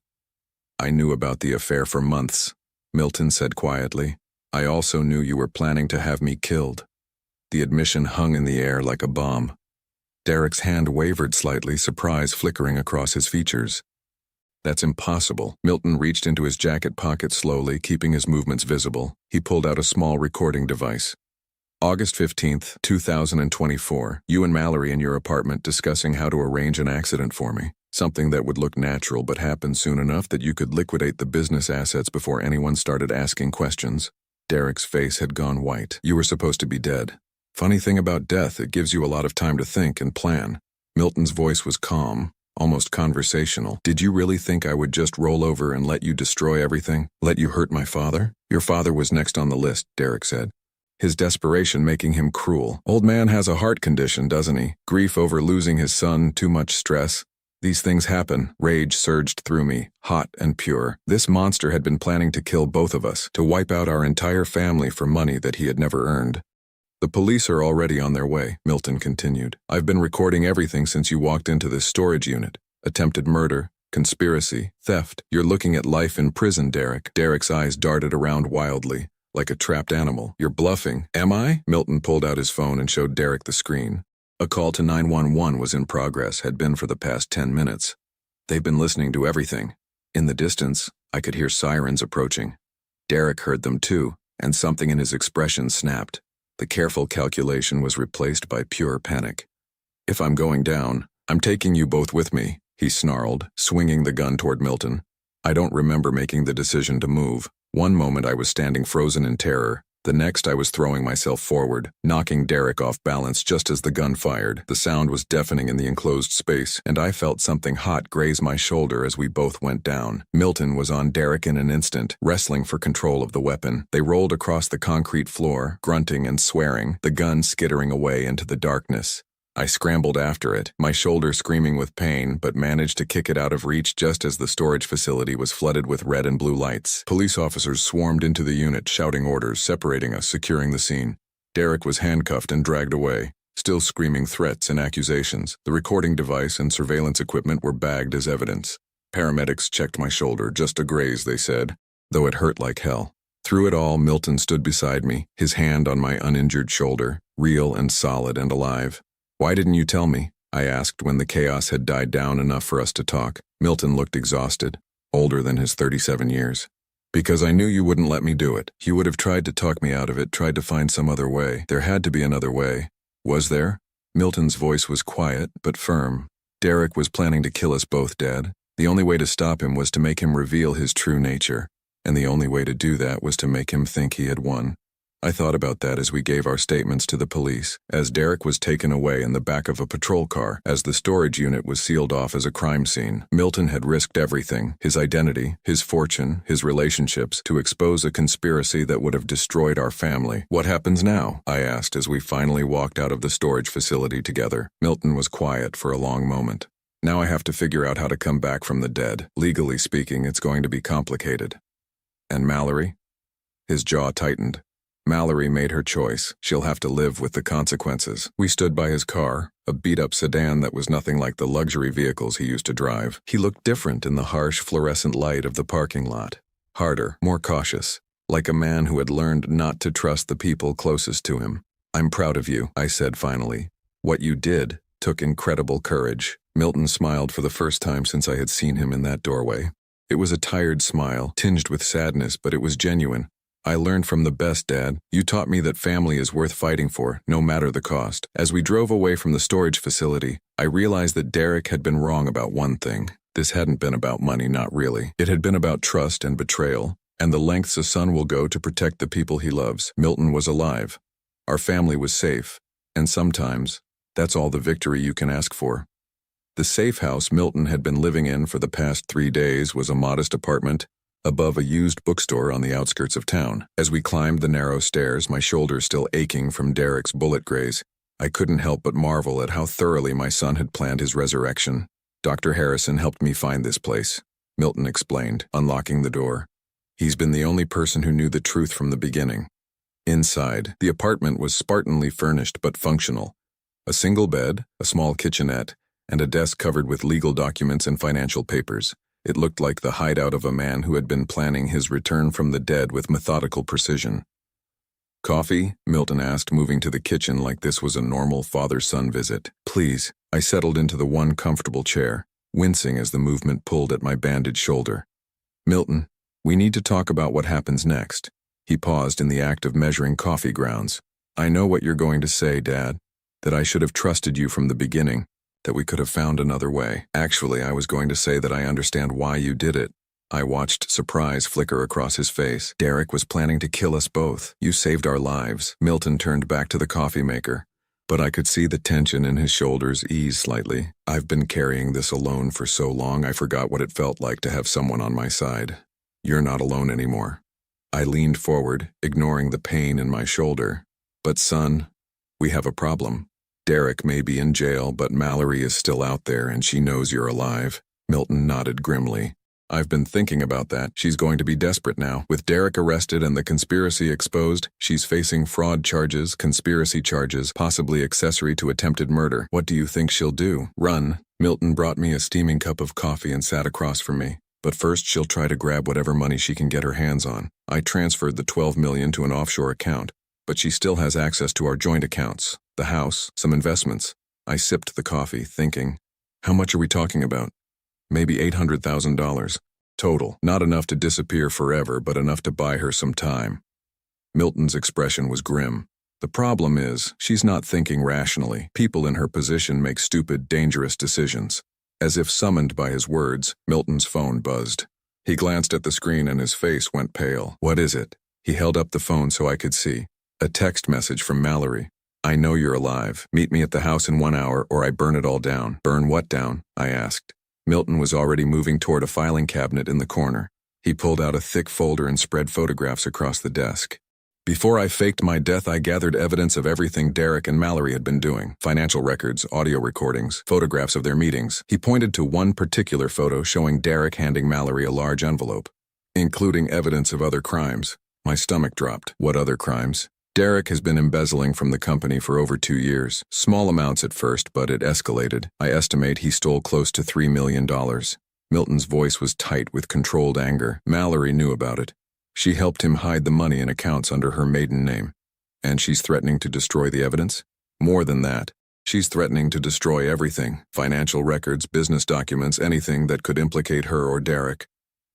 "I knew about the affair for months," Milton said quietly. "I also knew you were planning to have me killed." The admission hung in the air like a bomb. Derek's hand wavered slightly, surprise flickering across his features. "That's impossible." Milton reached into his jacket pocket slowly, keeping his movements visible. He pulled out a small recording device. "August 15th, 2024. You and Mallory in your apartment discussing how to arrange an accident for me. Something that would look natural but happen soon enough that you could liquidate the business assets before anyone started asking questions." Derek's face had gone white. "You were supposed to be dead. Funny thing about death, it gives you a lot of time to think and plan." Milton's voice was calm, almost conversational. "Did you really think I would just roll over and let you destroy everything? Let you hurt my father?" "Your father was next on the list," Derek said, his desperation making him cruel. "Old man has a heart condition, doesn't he? Grief over losing his son, too much stress. These things happen." Rage surged through me, hot and pure. This monster had been planning to kill both of us, to wipe out our entire family for money that he had never earned. "The police are already on their way," Milton continued. "I've been recording everything since you walked into this storage unit. Attempted murder, conspiracy, theft. You're looking at life in prison, Derek." Derek's eyes darted around wildly, like a trapped animal. "You're bluffing." "Am I?" Milton pulled out his phone and showed Derek the screen. A call to 911 was in progress, had been for the past 10 minutes. They've been listening to everything. In the distance, I could hear sirens approaching. Derek heard them too, and something in his expression snapped. The careful calculation was replaced by pure panic. "If I'm going down, I'm taking you both with me," he snarled, swinging the gun toward Milton. I don't remember making the decision to move. One moment I was standing frozen in terror. The next I was throwing myself forward, knocking Derek off balance just as the gun fired. The sound was deafening in the enclosed space, and I felt something hot graze my shoulder as we both went down. Milton was on Derek in an instant, wrestling for control of the weapon. They rolled across the concrete floor, grunting and swearing, the gun skittering away into the darkness. I scrambled after it, my shoulder screaming with pain, but managed to kick it out of reach just as the storage facility was flooded with red and blue lights. Police officers swarmed into the unit, shouting orders, separating us, securing the scene. Derek was handcuffed and dragged away, still screaming threats and accusations. The recording device and surveillance equipment were bagged as evidence. Paramedics checked my shoulder, just a graze, they said, though it hurt like hell. Through it all, Milton stood beside me, his hand on my uninjured shoulder, real and solid and alive. "Why didn't you tell me?" I asked when the chaos had died down enough for us to talk. Milton looked exhausted, older than his 37 years. "Because I knew you wouldn't let me do it. You would have tried to talk me out of it, tried to find some other way. There had to be another way. Was there?" Milton's voice was quiet, but firm. "Derek was planning to kill us both, Dad. The only way to stop him was to make him reveal his true nature. And the only way to do that was to make him think he had won." I thought about that as we gave our statements to the police, as Derek was taken away in the back of a patrol car, as the storage unit was sealed off as a crime scene. Milton had risked everything, his identity, his fortune, his relationships, to expose a conspiracy that would have destroyed our family. "What happens now?" I asked as we finally walked out of the storage facility together. Milton was quiet for a long moment. "Now I have to figure out how to come back from the dead. Legally speaking, it's going to be complicated." "And Mallory?" His jaw tightened. "Mallory made her choice. She'll have to live with the consequences." We stood by his car, a beat-up sedan that was nothing like the luxury vehicles he used to drive. He looked different in the harsh fluorescent light of the parking lot. Harder, more cautious, like a man who had learned not to trust the people closest to him. "I'm proud of you," I said finally. "What you did took incredible courage." Milton smiled for the first time since I had seen him in that doorway. It was a tired smile, tinged with sadness, but it was genuine. "I learned from the best, Dad. You taught me that family is worth fighting for, no matter the cost." As we drove away from the storage facility, I realized that Derek had been wrong about one thing. This hadn't been about money, not really. It had been about trust and betrayal, and the lengths a son will go to protect the people he loves. Milton was alive. Our family was safe, and sometimes, that's all the victory you can ask for. The safe house Milton had been living in for the past 3 days was a modest apartment above a used bookstore on the outskirts of town. As we climbed the narrow stairs, my shoulder still aching from Derek's bullet graze, I couldn't help but marvel at how thoroughly my son had planned his resurrection. "Dr. Harrison helped me find this place," Milton explained, unlocking the door. "He's been the only person who knew the truth from the beginning." Inside, the apartment was spartanly furnished but functional. A single bed, a small kitchenette, and a desk covered with legal documents and financial papers. It looked like the hideout of a man who had been planning his return from the dead with methodical precision. "Coffee?" Milton asked, moving to the kitchen like this was a normal father-son visit. "Please." I settled into the one comfortable chair, wincing as the movement pulled at my bandaged shoulder. "Milton, we need to talk about what happens next." He paused in the act of measuring coffee grounds. "I know what you're going to say, Dad, that I should have trusted you from the beginning, that we could have found another way. Actually, I was going to say that I understand why you did it." I watched surprise flicker across his face. "Derek was planning to kill us both. You saved our lives." Milton turned back to the coffee maker, but I could see the tension in his shoulders ease slightly. "I've been carrying this alone for so long I forgot what it felt like to have someone on my side. You're not alone anymore." I leaned forward, ignoring the pain in my shoulder. "But son, we have a problem. Derek may be in jail, but Mallory is still out there and she knows you're alive." Milton nodded grimly. "I've been thinking about that. She's going to be desperate now. With Derek arrested and the conspiracy exposed, she's facing fraud charges, conspiracy charges, possibly accessory to attempted murder. What do you think she'll do? Run." Milton brought me a steaming cup of coffee and sat across from me. "But first she'll try to grab whatever money she can get her hands on. I transferred the $12 million to an offshore account, but she still has access to our joint accounts, the house, some investments. I sipped the coffee, thinking, how much are we talking about? Maybe $800,000. Total. Not enough to disappear forever, but enough to buy her some time. Milton's expression was grim. The problem is, she's not thinking rationally. People in her position make stupid, dangerous decisions. As if summoned by his words, Milton's phone buzzed. He glanced at the screen and his face went pale. What is it? He held up the phone so I could see. A text message from Mallory. I know you're alive. Meet me at the house in 1 hour or I burn it all down. Burn what down? I asked. Milton was already moving toward a filing cabinet in the corner. He pulled out a thick folder and spread photographs across the desk. Before I faked my death, I gathered evidence of everything Derek and Mallory had been doing. Financial records, audio recordings, photographs of their meetings. He pointed to one particular photo showing Derek handing Mallory a large envelope, including evidence of other crimes. My stomach dropped. What other crimes? Derek has been embezzling from the company for over 2 years. Small amounts at first, but it escalated. I estimate he stole close to $3 million. Milton's voice was tight with controlled anger. Mallory knew about it. She helped him hide the money in accounts under her maiden name. And she's threatening to destroy the evidence? More than that. She's threatening to destroy everything. Financial records, business documents, anything that could implicate her or Derek.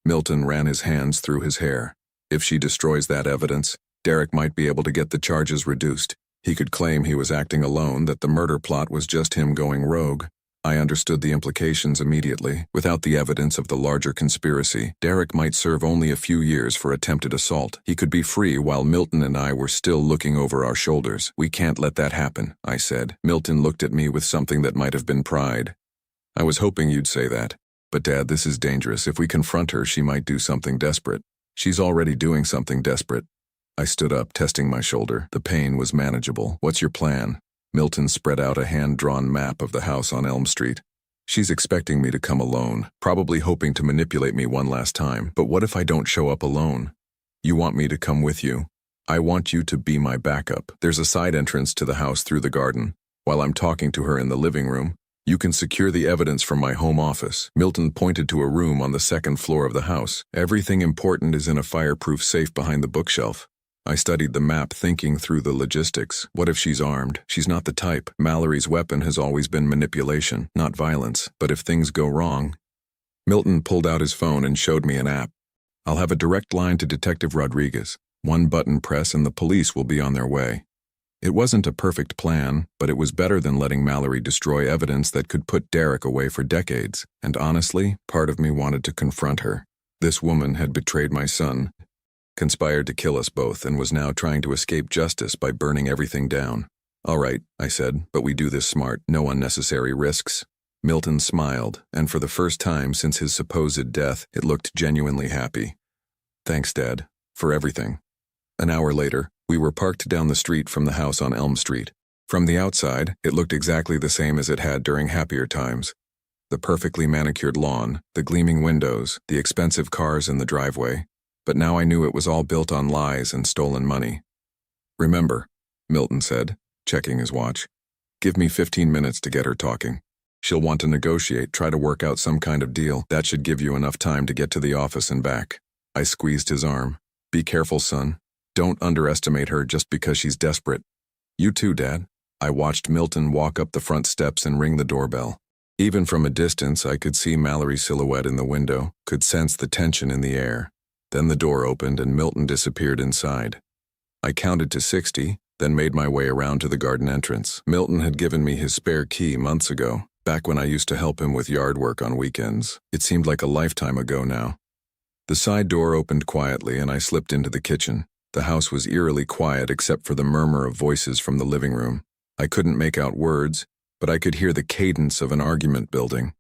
Milton ran his hands through his hair. If she destroys that evidence, Derek might be able to get the charges reduced. He could claim he was acting alone, that the murder plot was just him going rogue. I understood the implications immediately. Without the evidence of the larger conspiracy, Derek might serve only a few years for attempted assault. He could be free while Milton and I were still looking over our shoulders. We can't let that happen, I said. Milton looked at me with something that might have been pride. I was hoping you'd say that. But Dad, this is dangerous. If we confront her, she might do something desperate. She's already doing something desperate. I stood up, testing my shoulder. The pain was manageable. What's your plan? Milton spread out a hand-drawn map of the house on Elm Street. She's expecting me to come alone, probably hoping to manipulate me one last time. But what if I don't show up alone? You want me to come with you? I want you to be my backup. There's a side entrance to the house through the garden. While I'm talking to her in the living room, you can secure the evidence from my home office. Milton pointed to a room on the second floor of the house. Everything important is in a fireproof safe behind the bookshelf. I studied the map, thinking through the logistics. What if she's armed? She's not the type. Mallory's weapon has always been manipulation, not violence. But if things go wrong... Milton pulled out his phone and showed me an app. I'll have a direct line to Detective Rodriguez. One button press and the police will be on their way. It wasn't a perfect plan, but it was better than letting Mallory destroy evidence that could put Derek away for decades. And honestly, part of me wanted to confront her. This woman had betrayed my son, conspired to kill us both, and was now trying to escape justice by burning everything down. All right, I said, but we do this smart, no unnecessary risks. Milton smiled, and for the first time since his supposed death, it looked genuinely happy. Thanks, Dad, for everything. An hour later, we were parked down the street from the house on Elm Street. From the outside, it looked exactly the same as it had during happier times. The perfectly manicured lawn, the gleaming windows, the expensive cars in the driveway. But now I knew it was all built on lies and stolen money. Remember, Milton said, checking his watch. Give me 15 minutes to get her talking. She'll want to negotiate, try to work out some kind of deal. That should give you enough time to get to the office and back. I squeezed his arm. Be careful, son. Don't underestimate her just because she's desperate. You too, Dad. I watched Milton walk up the front steps and ring the doorbell. Even from a distance, I could see Mallory's silhouette in the window, could sense the tension in the air. Then the door opened and Milton disappeared inside. I counted to 60, then made my way around to the garden entrance. Milton had given me his spare key months ago, back when I used to help him with yard work on weekends. It seemed like a lifetime ago now. The side door opened quietly and I slipped into the kitchen. The house was eerily quiet except for the murmur of voices from the living room. I couldn't make out words, but I could hear the cadence of an argument building.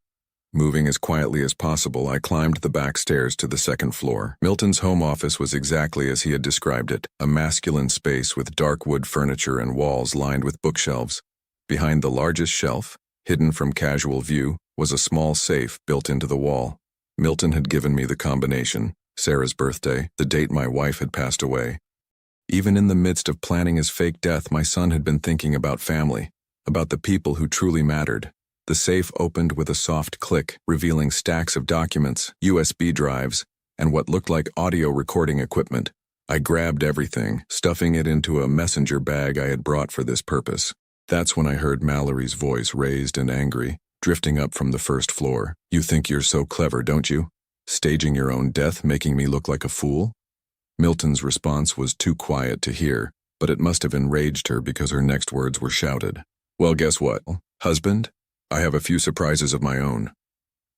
Moving as quietly as possible, I climbed the back stairs to the second floor. Milton's home office was exactly as he had described it, a masculine space with dark wood furniture and walls lined with bookshelves. Behind the largest shelf, hidden from casual view, was a small safe built into the wall. Milton had given me the combination, Sarah's birthday, the date my wife had passed away. Even in the midst of planning his fake death, my son had been thinking about family, about the people who truly mattered. The safe opened with a soft click, revealing stacks of documents, USB drives, and what looked like audio recording equipment. I grabbed everything, stuffing it into a messenger bag I had brought for this purpose. That's when I heard Mallory's voice, raised and angry, drifting up from the first floor. You think you're so clever, don't you? Staging your own death, making me look like a fool? Milton's response was too quiet to hear, but it must have enraged her because her next words were shouted. Well, guess what, husband? I have a few surprises of my own.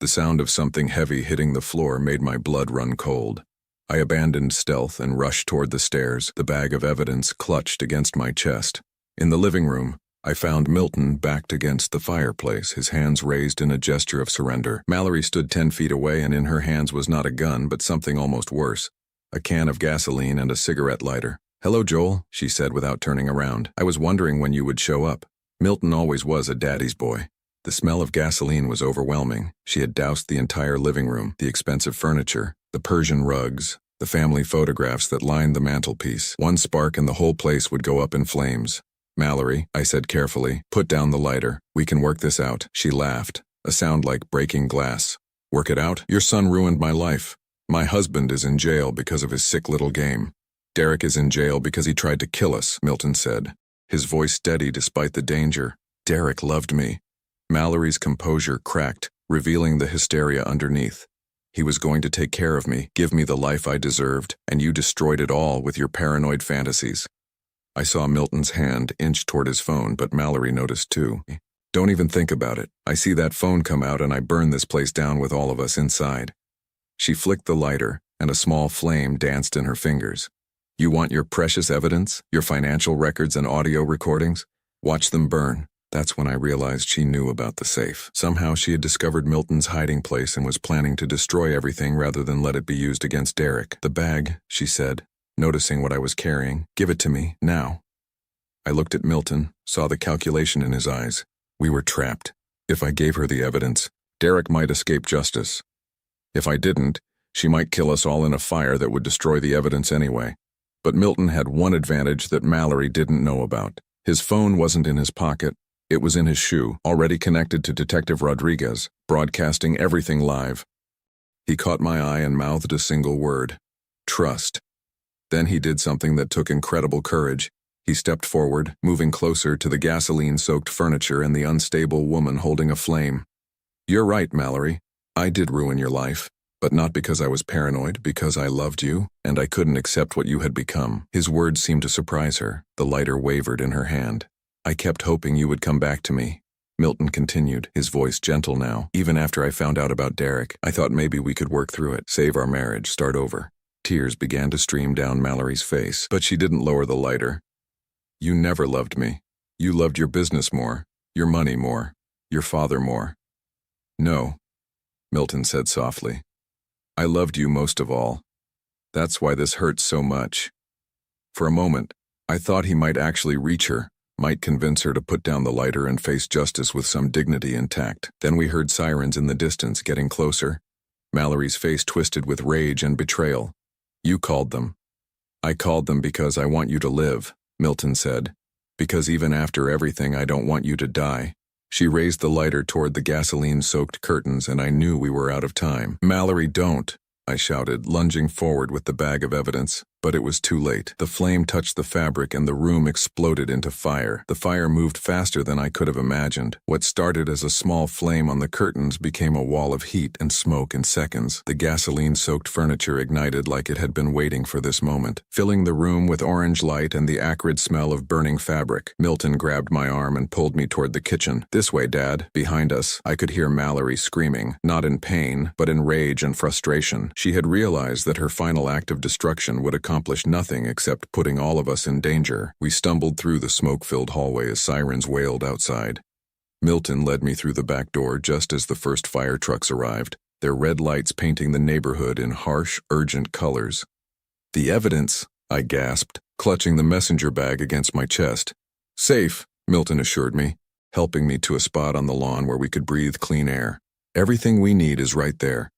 The sound of something heavy hitting the floor made my blood run cold. I abandoned stealth and rushed toward the stairs, the bag of evidence clutched against my chest. In the living room, I found Milton backed against the fireplace, his hands raised in a gesture of surrender. Mallory stood 10 feet away, and in her hands was not a gun, but something almost worse, a can of gasoline and a cigarette lighter. Hello, Joel, she said without turning around. I was wondering when you would show up. Milton always was a daddy's boy. The smell of gasoline was overwhelming. She had doused the entire living room, the expensive furniture, the Persian rugs, the family photographs that lined the mantelpiece. One spark and the whole place would go up in flames. Mallory, I said carefully, put down the lighter. We can work this out. She laughed, a sound like breaking glass. Work it out? Your son ruined my life. My husband is in jail because of his sick little game. Derek is in jail because he tried to kill us, Milton said, his voice steady despite the danger. Derek loved me. Mallory's composure cracked, revealing the hysteria underneath. He was going to take care of me, give me the life I deserved, and you destroyed it all with your paranoid fantasies. I saw Milton's hand inch toward his phone, but Mallory noticed too. Don't even think about it. I see that phone come out and I burn this place down with all of us inside. She flicked the lighter, and a small flame danced in her fingers. You want your precious evidence, your financial records and audio recordings? Watch them burn. That's when I realized she knew about the safe. Somehow she had discovered Milton's hiding place and was planning to destroy everything rather than let it be used against Derek. The bag, she said, noticing what I was carrying. Give it to me, now. I looked at Milton, saw the calculation in his eyes. We were trapped. If I gave her the evidence, Derek might escape justice. If I didn't, she might kill us all in a fire that would destroy the evidence anyway. But Milton had one advantage that Mallory didn't know about. His phone wasn't in his pocket. It was in his shoe, already connected to Detective Rodriguez, broadcasting everything live. He caught my eye and mouthed a single word. Trust. Then he did something that took incredible courage. He stepped forward, moving closer to the gasoline-soaked furniture and the unstable woman holding a flame. You're right, Mallory. I did ruin your life, but not because I was paranoid, because I loved you, and I couldn't accept what you had become. His words seemed to surprise her. The lighter wavered in her hand. I kept hoping you would come back to me. Milton continued, his voice gentle now. Even after I found out about Derek, I thought maybe we could work through it, save our marriage, start over. Tears began to stream down Mallory's face, but she didn't lower the lighter. You never loved me. You loved your business more, your money more, your father more. No, Milton said softly. I loved you most of all. That's why this hurts so much. For a moment, I thought he might actually reach her, might convince her to put down the lighter and face justice with some dignity intact. Then we heard sirens in the distance getting closer. Mallory's face twisted with rage and betrayal. You called them. I called them because I want you to live, Milton said. Because even after everything, I don't want you to die. She raised the lighter toward the gasoline-soaked curtains, and I knew we were out of time. Mallory, don't, I shouted, lunging forward with the bag of evidence. But it was too late. The flame touched the fabric and the room exploded into fire. The fire moved faster than I could have imagined. What started as a small flame on the curtains became a wall of heat and smoke in seconds. The gasoline-soaked furniture ignited like it had been waiting for this moment, filling the room with orange light and the acrid smell of burning fabric. Milton grabbed my arm and pulled me toward the kitchen. This way, Dad. Behind us, I could hear Mallory screaming, not in pain, but in rage and frustration. She had realized that her final act of destruction would accomplished nothing except putting all of us in danger. We stumbled through the smoke-filled hallway as sirens wailed outside. Milton led me through the back door just as the first fire trucks arrived, their red lights painting the neighborhood in harsh, urgent colors. The evidence, I gasped, clutching the messenger bag against my chest. Safe, Milton assured me, helping me to a spot on the lawn where we could breathe clean air. Everything we need is right there.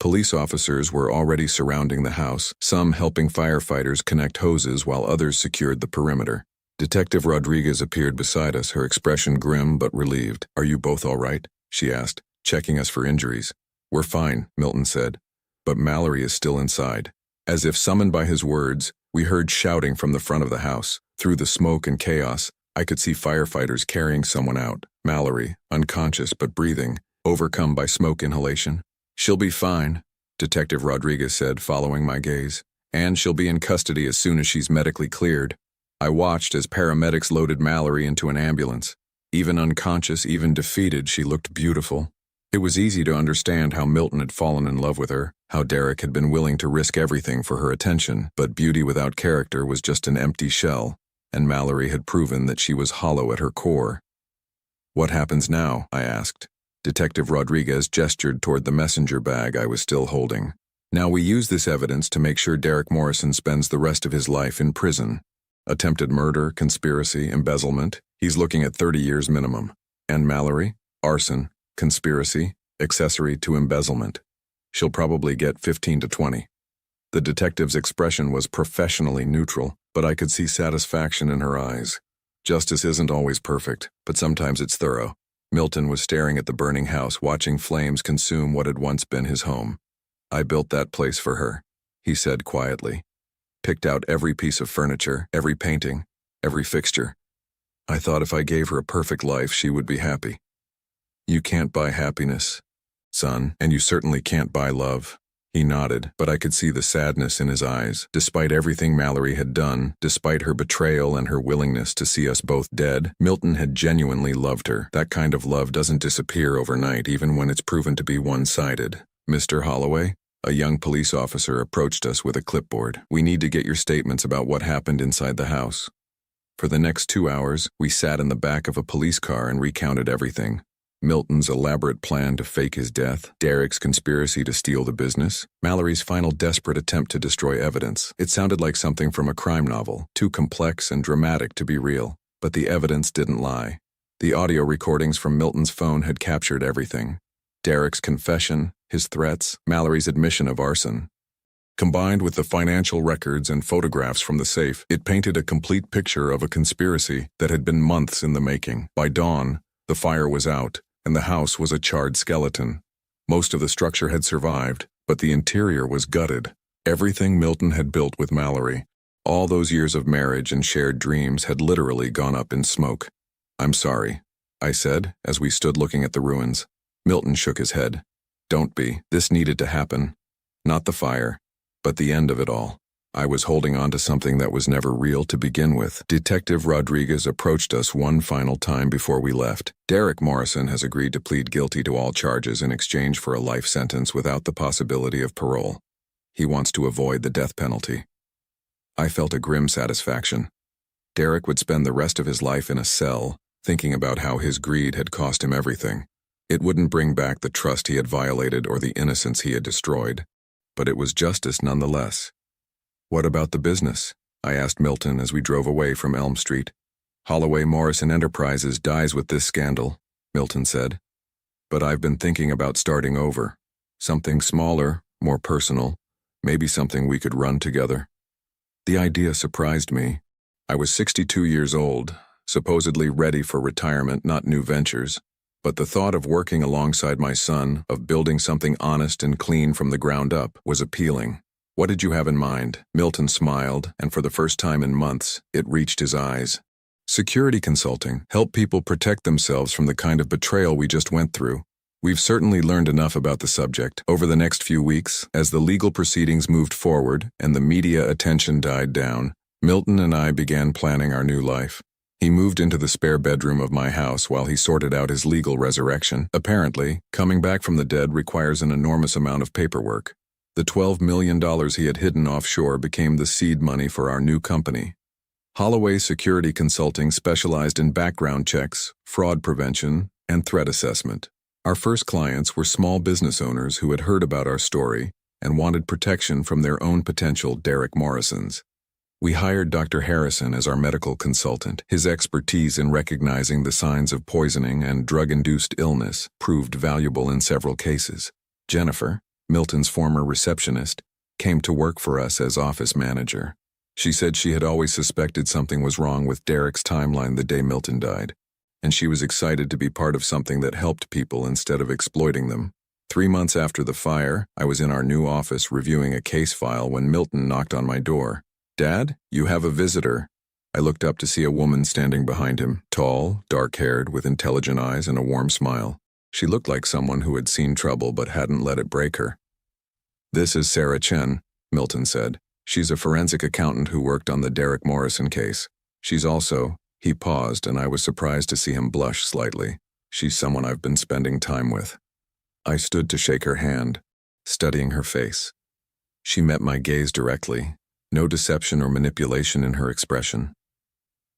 Police officers were already surrounding the house, some helping firefighters connect hoses while others secured the perimeter. Detective Rodriguez appeared beside us, her expression grim but relieved. Are you both all right? She asked, checking us for injuries. We're fine, Milton said, but Mallory is still inside. As if summoned by his words, we heard shouting from the front of the house. Through the smoke and chaos, I could see firefighters carrying someone out. Mallory, unconscious but breathing, overcome by smoke inhalation. "She'll be fine," Detective Rodriguez said, following my gaze. "And she'll be in custody as soon as she's medically cleared." I watched as paramedics loaded Mallory into an ambulance. Even unconscious, even defeated, she looked beautiful. It was easy to understand how Milton had fallen in love with her, how Derek had been willing to risk everything for her attention, but beauty without character was just an empty shell, and Mallory had proven that she was hollow at her core. "What happens now?" I asked. Detective Rodriguez gestured toward the messenger bag I was still holding. "Now we use this evidence to make sure Derek Morrison spends the rest of his life in prison. Attempted murder, conspiracy, embezzlement, he's looking at 30 years minimum. And Mallory? Arson, conspiracy, accessory to embezzlement. She'll probably get 15 to 20. The detective's expression was professionally neutral, but I could see satisfaction in her eyes. Justice isn't always perfect, but sometimes it's thorough. Milton was staring at the burning house, watching flames consume what had once been his home. "I built that place for her," he said quietly. "Picked out every piece of furniture, every painting, every fixture. I thought if I gave her a perfect life, she would be happy." "You can't buy happiness, son, and you certainly can't buy love." He nodded, but I could see the sadness in his eyes. Despite everything Mallory had done, despite her betrayal and her willingness to see us both dead, Milton had genuinely loved her. That kind of love doesn't disappear overnight, even when it's proven to be one-sided. "Mr. Holloway?" A young police officer approached us with a clipboard. "We need to get your statements about what happened inside the house." For the next 2 hours, we sat in the back of a police car and recounted everything. Milton's elaborate plan to fake his death, Derek's conspiracy to steal the business, Mallory's final desperate attempt to destroy evidence. It sounded like something from a crime novel, too complex and dramatic to be real. But the evidence didn't lie. The audio recordings from Milton's phone had captured everything. Derek's confession, his threats, Mallory's admission of arson. Combined with the financial records and photographs from the safe, it painted a complete picture of a conspiracy that had been months in the making. By dawn, the fire was out, and the house was a charred skeleton. Most of the structure had survived, but the interior was gutted. Everything Milton had built with Mallory, all those years of marriage and shared dreams, had literally gone up in smoke. "I'm sorry," I said, as we stood looking at the ruins. Milton shook his head. "Don't be. This needed to happen. Not the fire, but the end of it all. I was holding on to something that was never real to begin with." Detective Rodriguez approached us one final time before we left. "Derek Morrison has agreed to plead guilty to all charges in exchange for a life sentence without the possibility of parole. He wants to avoid the death penalty." I felt a grim satisfaction. Derek would spend the rest of his life in a cell, thinking about how his greed had cost him everything. It wouldn't bring back the trust he had violated or the innocence he had destroyed, but it was justice nonetheless. "What about the business?" I asked Milton as we drove away from Elm Street. "Holloway Morrison Enterprises dies with this scandal," Milton said. "But I've been thinking about starting over. Something smaller, more personal, maybe something we could run together." The idea surprised me. I was 62 years old, supposedly ready for retirement, not new ventures. But the thought of working alongside my son, of building something honest and clean from the ground up, was appealing. "What did you have in mind?" Milton smiled, and for the first time in months, it reached his eyes. "Security consulting. Help people protect themselves from the kind of betrayal we just went through. We've certainly learned enough about the subject. Over the next few weeks, as the legal proceedings moved forward and the media attention died down, Milton and I began planning our new life. He moved into the spare bedroom of my house while he sorted out his legal resurrection. Apparently, coming back from the dead requires an enormous amount of paperwork. The $12 million he had hidden offshore became the seed money for our new company. Holloway Security Consulting specialized in background checks, fraud prevention, and threat assessment. Our first clients were small business owners who had heard about our story and wanted protection from their own potential Derek Morrisons. We hired Dr. Harrison as our medical consultant. His expertise in recognizing the signs of poisoning and drug-induced illness proved valuable in several cases. Jennifer, Milton's former receptionist, came to work for us as office manager. She said she had always suspected something was wrong with Derek's timeline the day Milton died, and she was excited to be part of something that helped people instead of exploiting them. 3 months after the fire, I was in our new office reviewing a case file when Milton knocked on my door. "Dad, you have a visitor." I looked up to see a woman standing behind him, tall, dark-haired, with intelligent eyes and a warm smile. She looked like someone who had seen trouble but hadn't let it break her. "This is Sarah Chen," Milton said. "She's a forensic accountant who worked on the Derek Morrison case. She's also—" He paused, and I was surprised to see him blush slightly. "She's someone I've been spending time with." I stood to shake her hand, studying her face. She met my gaze directly, no deception or manipulation in her expression.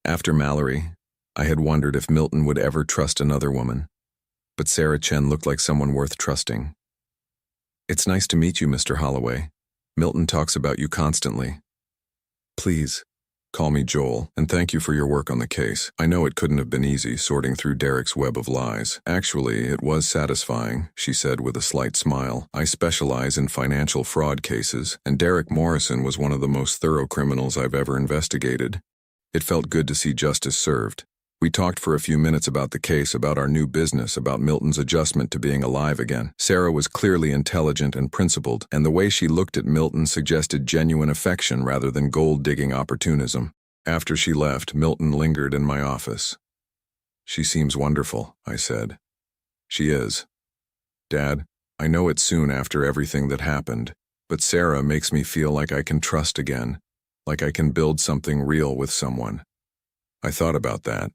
After Mallory, I had wondered if Milton would ever trust another woman, but Sarah Chen looked like someone worth trusting. "It's nice to meet you, Mr. Holloway. Milton talks about you constantly." "Please, call me Joel, and thank you for your work on the case. I know it couldn't have been easy sorting through Derek's web of lies. Actually, it was satisfying," she said with a slight smile. "I specialize in financial fraud cases, and Derek Morrison was one of the most thorough criminals I've ever investigated. It felt good to see justice served." We talked for a few minutes about the case, about our new business, about Milton's adjustment to being alive again. Sarah was clearly intelligent and principled, and the way she looked at Milton suggested genuine affection rather than gold-digging opportunism. After she left, Milton lingered in my office. "She seems wonderful," I said. "She is. Dad, I know it's soon after everything that happened, but Sarah makes me feel like I can trust again, like I can build something real with someone." I thought about that.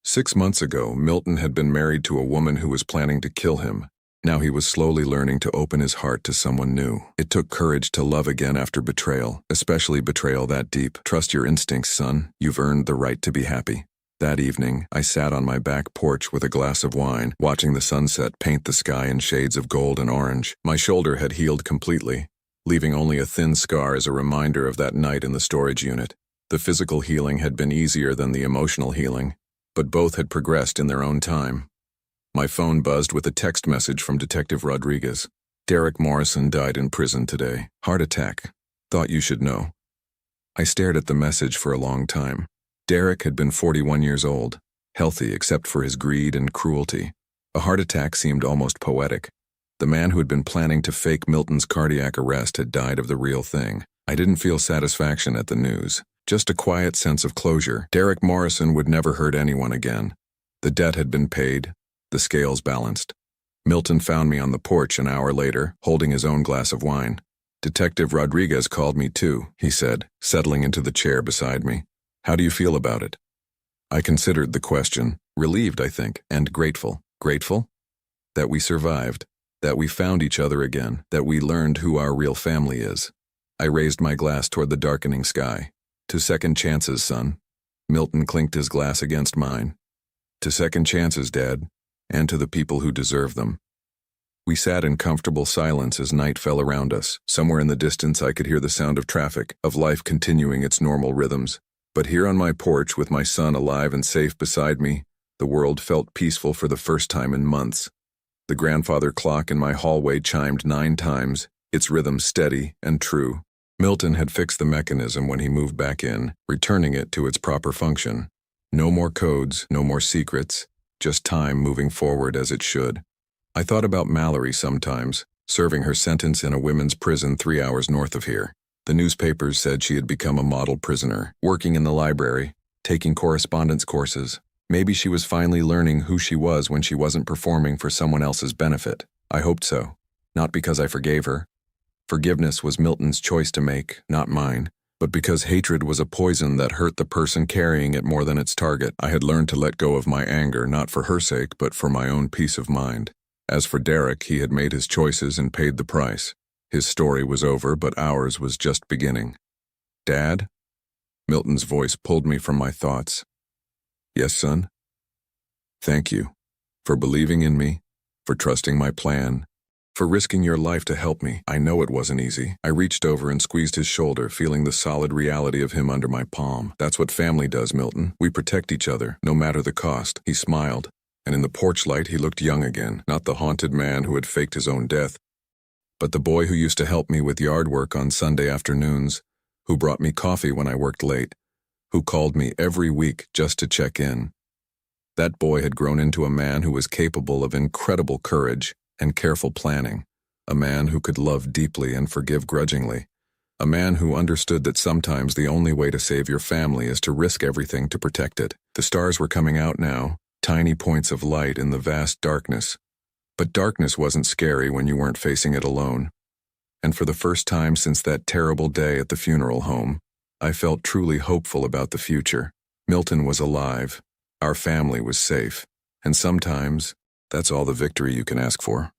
6 months ago, Milton had been married to a woman who was planning to kill him. Now he was slowly learning to open his heart to someone new. It took courage to love again after betrayal, especially betrayal that deep. "Trust your instincts, son. You've earned the right to be happy." That evening, I sat on my back porch with a glass of wine, watching the sunset paint the sky in shades of gold and orange. My shoulder had healed completely, leaving only a thin scar as a reminder of that night in the storage unit. The physical healing had been easier than the emotional healing, but both had progressed in their own time. My phone buzzed with a text message from Detective Rodriguez. "Derek Morrison died in prison today. Heart attack. Thought you should know." I stared at the message for a long time. Derek had been 41 years old, healthy except for his greed and cruelty. A heart attack seemed almost poetic. The man who had been planning to fake Milton's cardiac arrest had died of the real thing. I didn't feel satisfaction at the news, just a quiet sense of closure. Derek Morrison would never hurt anyone again. The debt had been paid, the scales balanced. Milton found me on the porch an hour later, holding his own glass of wine. "Detective Rodriguez called me too," he said, settling into the chair beside me. "How do you feel about it?" I considered the question, relieved, I think, and grateful. Grateful? That we survived, that we found each other again, that we learned who our real family is. I raised my glass toward the darkening sky. "To second chances, son." Milton clinked his glass against mine. "To second chances, Dad, and to the people who deserve them." We sat in comfortable silence as night fell around us. Somewhere in the distance I could hear the sound of traffic, of life continuing its normal rhythms. But here on my porch, with my son alive and safe beside me, the world felt peaceful for the first time in months. The grandfather clock in my hallway chimed 9 times, its rhythm steady and true. Milton had fixed the mechanism when he moved back in, returning it to its proper function. No more codes, no more secrets, just time moving forward as it should. I thought about Mallory sometimes, serving her sentence in a women's prison 3 hours north of here. The newspapers said she had become a model prisoner, working in the library, taking correspondence courses. Maybe she was finally learning who she was when she wasn't performing for someone else's benefit. I hoped so. Not because I forgave her. Forgiveness was Milton's choice to make, not mine. But because hatred was a poison that hurt the person carrying it more than its target, I had learned to let go of my anger, not for her sake, but for my own peace of mind. As for Derek, he had made his choices and paid the price. His story was over, but ours was just beginning. "Dad?" Milton's voice pulled me from my thoughts. "Yes, son?" "Thank you for believing in me, for trusting my plan, for risking your life to help me. I know it wasn't easy." I reached over and squeezed his shoulder, feeling the solid reality of him under my palm. "That's what family does, Milton. We protect each other, no matter the cost." He smiled, and in the porch light he looked young again, not the haunted man who had faked his own death, but the boy who used to help me with yard work on Sunday afternoons, who brought me coffee when I worked late, who called me every week just to check in. That boy had grown into a man who was capable of incredible courage and careful planning, a man who could love deeply and forgive grudgingly, A man who understood that sometimes the only way to save your family is to risk everything to protect it. The stars were coming out now, tiny points of light in the vast darkness. But darkness wasn't scary when you weren't facing it alone. And for the first time since that terrible day at the funeral home, I felt truly hopeful about the future. Milton was alive. Our family was safe. And sometimes, that's all the victory you can ask for.